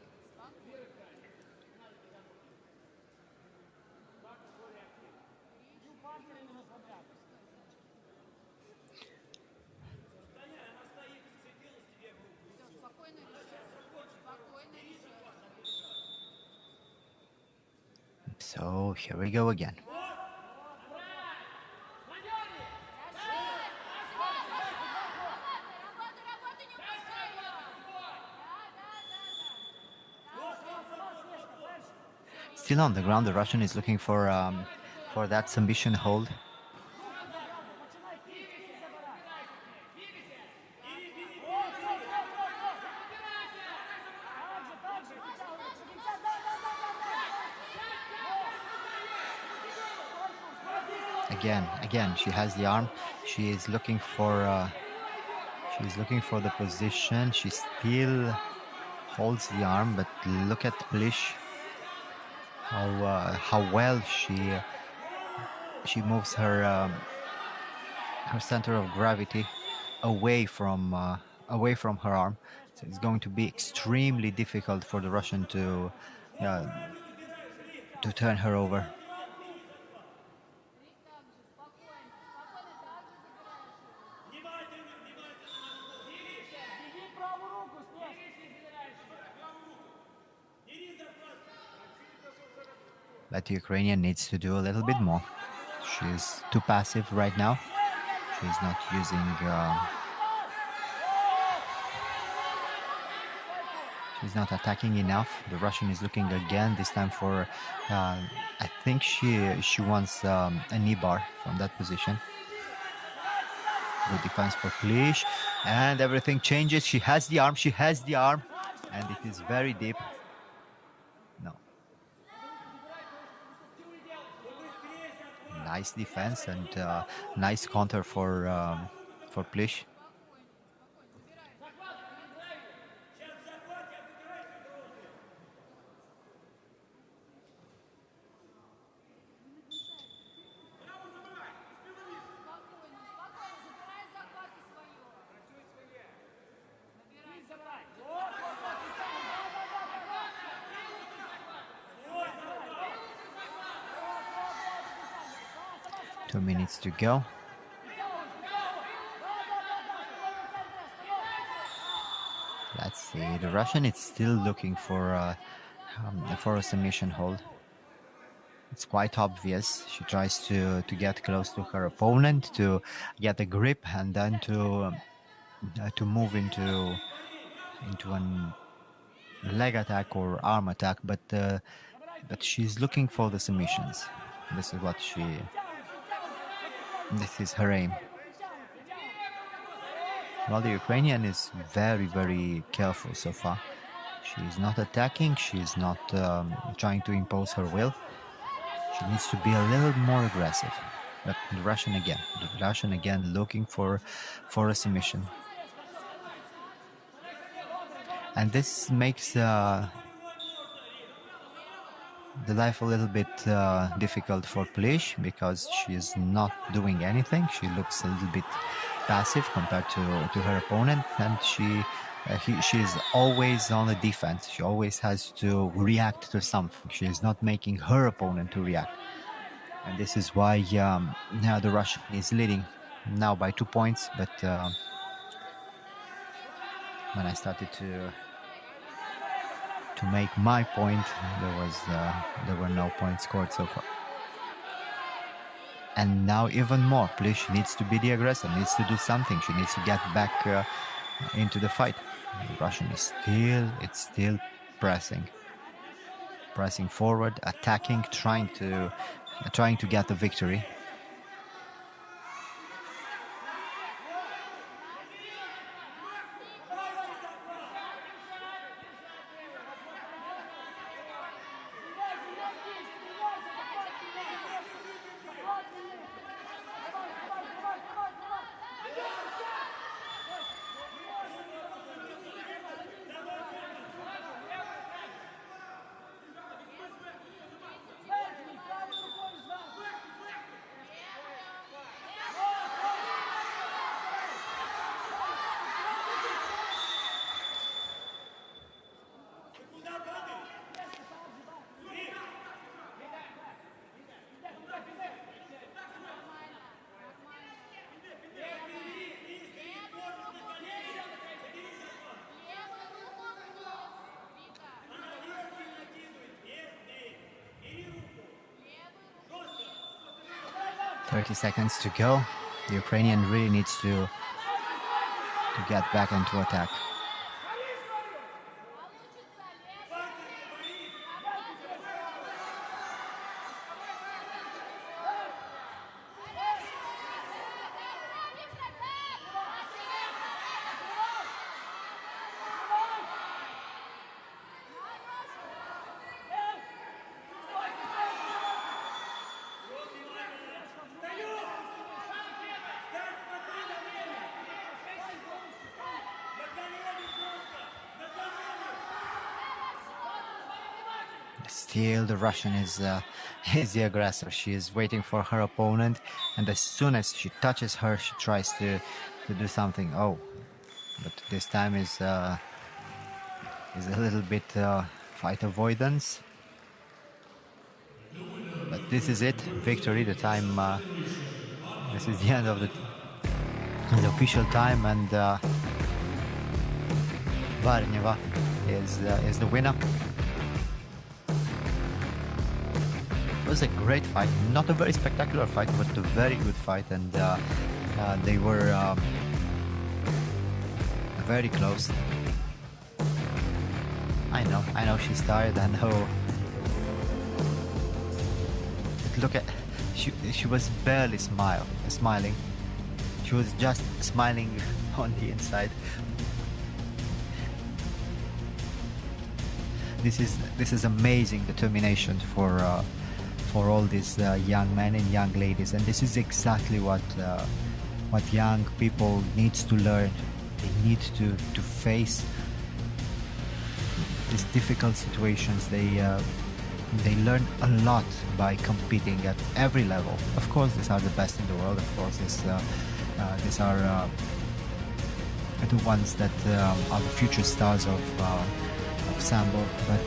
So here we go again. Still on the ground, the Russian is looking for that submission hold. Again, she has the arm. She is looking for the position. She still holds the arm, but look at Plish. How well she moves her center of gravity away from her arm. So it's going to be extremely difficult for the Russian to turn her over. But the Ukrainian needs to do a little bit more. She's too passive right now. She's not using... she's not attacking enough. The Russian is looking again, this time for... I think she wants a knee bar from that position. Good defense for Plish. And everything changes. She has the arm. And it is very deep. No. Nice defense and nice counter for Plish. Two minutes to go. Let's see. The Russian is still looking for a submission hold. It's quite obvious. She tries to get close to her opponent, to get a grip, and then to move into an leg attack or arm attack. But she's looking for the submissions. This is her aim. Well, the Ukrainian is very, very careful so far. She's not attacking. She's not trying to impose her will. She needs to be a little more aggressive. But the Russian again looking for a submission. And this makes the life a little bit difficult for Plish because she is not doing anything. She looks a little bit passive compared to her opponent, and she is always on the defense. She always has to react to something. She is not making her opponent to react. And this is why now the Russian is leading now by 2 points. But when I started to make my point, there were no points scored so far. And now even more, Plish needs to be the aggressor, needs to do something. She needs to get back into the fight. The Russian is still pressing forward, attacking, trying to get the victory. 30 seconds to go. The Ukrainian really needs to get back into attack. Still, the Russian is is the aggressor. She is waiting for her opponent, and as soon as she touches her, she tries to do something. Oh, but this time is a little bit fight avoidance. But this is it, victory. The time. This is the end of the official time, and Varneva is the winner. It was a great fight, not a very spectacular fight, but a very good fight, and they were very close. I know she's tired. I know. But look at she was barely smiling. She was just smiling on the inside. This is amazing determination for all these young men and young ladies, and this is exactly what young people needs to learn. They need to face these difficult situations. They learn a lot by competing at every level. Of course, these are the best in the world. Of course, these are the ones that are the future stars of Sambo. But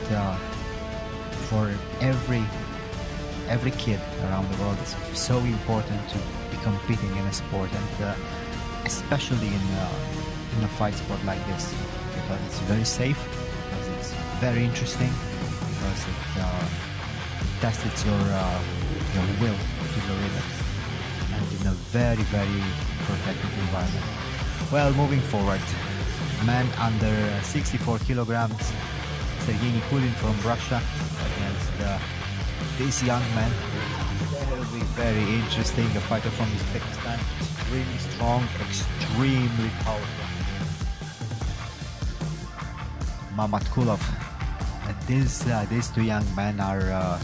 for every kid around the world, it's so important to be competing in a sport, and especially in a fight sport like this, because it's very safe, because it's very interesting, because it tests your will to the limit, and in a very, very protected environment. Well, moving forward, man under 64 kilograms, Sergei Nikulin from Russia against this young man. Will be very interesting. A fighter from Uzbekistan, extremely strong, extremely powerful. Mamatkulov. These two young men are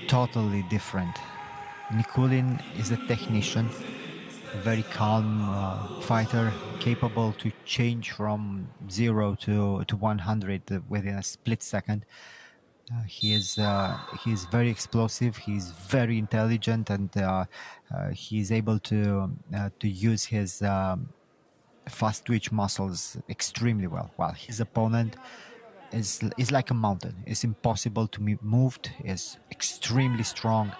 totally different. Nikulin is a technician, a very calm fighter, capable to change from 0 to 100 within a split second. He is very explosive. He's very intelligent, and he is able to use his fast twitch muscles extremely well. While his opponent is like a mountain. It's impossible to be moved. Is extremely strong.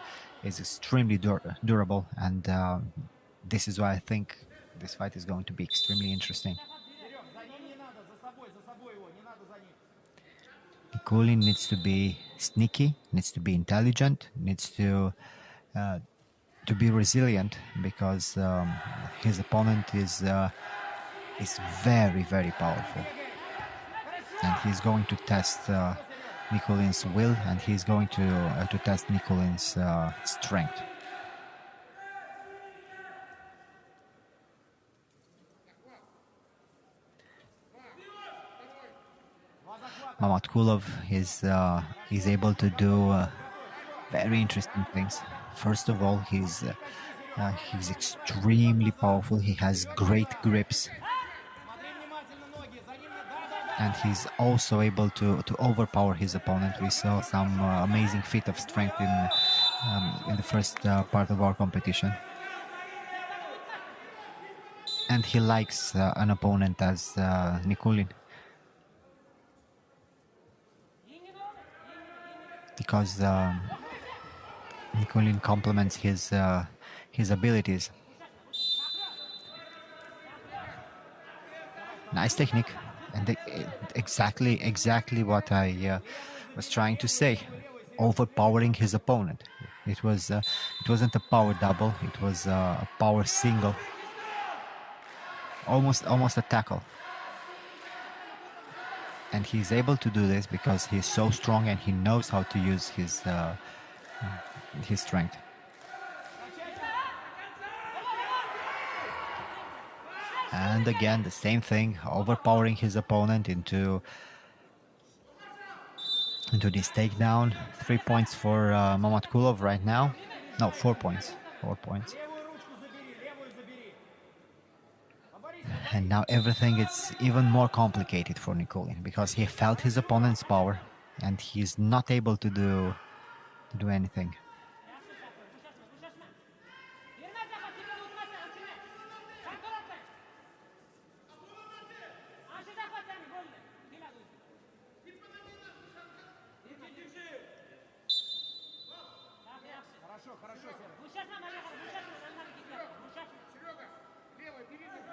Is extremely durable, and this is why I think this fight is going to be extremely interesting. Nikulin needs to be sneaky, needs to be intelligent, needs to be resilient, because his opponent is very, very powerful, and he's going to test Nikulin's will, and he's going to test Nikulin's strength. Mamatkulov is able to do very interesting things. First of all, he's extremely powerful. He has great grips, and he's also able to overpower his opponent. We saw some amazing feat of strength in the first part of our competition. And he likes an opponent as Nikulin, because Nikulin complements his abilities. Nice technique, and exactly what I was trying to say. overpowering his opponent. It wasn't a power double, it was a power single. Almost a tackle. And he's able to do this because he's so strong and he knows how to use his strength. And again, the same thing, overpowering his opponent into this takedown. 3 points for Mamatkulov right now. No, 4 points. 4 points. Левую ручку забери, левую забери. And now everything is even more complicated for Nikulin because he felt his opponent's power and he's not able to do anything. Хорошо, хорошо, Серега. Серега, левой, бери, левой,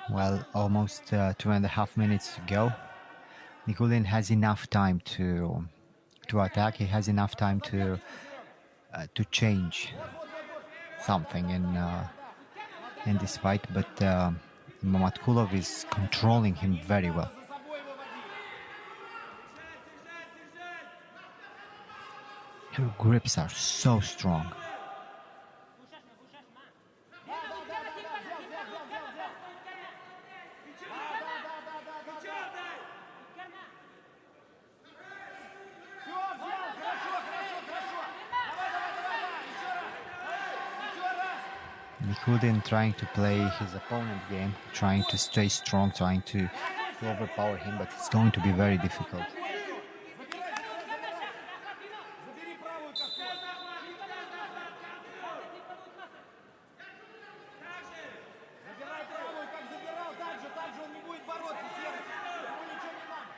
Well, almost 2.5 minutes to go. Nikulin has enough time to attack. He has enough time to change something in this fight, but Mamatkulov is controlling him very well. Her grips are so strong. Nikulin trying to play his opponent game, trying to stay strong, trying to overpower him, but it's going to be very difficult. Забери правую косу. Забирай правую, как забирал, так же он не будет бороться, Серега. Ему ничего не надо.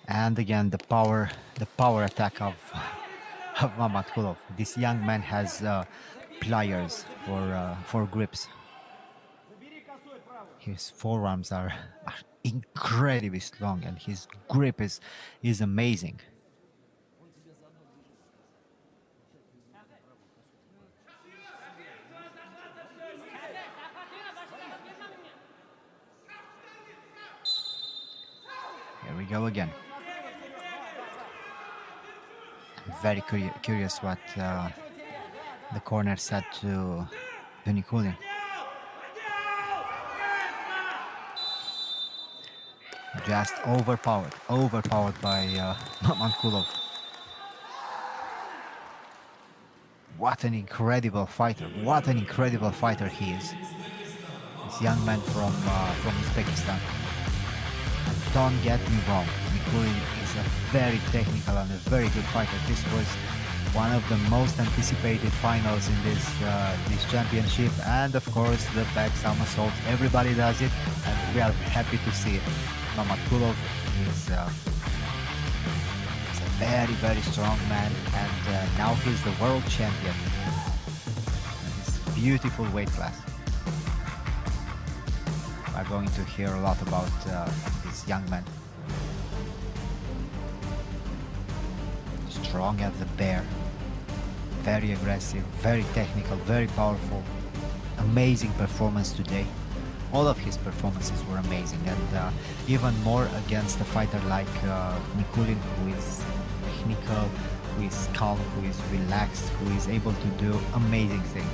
And again, the power attack of Mamatkulov. This young man has pliers for grips. Забери косой правую. His forearms are incredibly strong, and his grip is amazing. Here we go again. I'm very curious what the corner said to Nikulin. Just overpowered by Mamatkulov. What an incredible fighter! What an incredible fighter he is. This young man from Uzbekistan. Don't get me wrong, Nikulin is a very technical and a very good fighter. This was one of the most anticipated finals in this championship, and of course the back somersault. Everybody does it, and we are happy to see it. Mamatkulov is a very, very strong man, and now he's the world champion in this beautiful weight class. We're going to hear a lot about this young man. Strong as a bear, very aggressive, very technical, very powerful. Amazing performance today. All of his performances were amazing, and even more against a fighter like Nikulin, who is technical, who is calm, who is relaxed, who is able to do amazing things.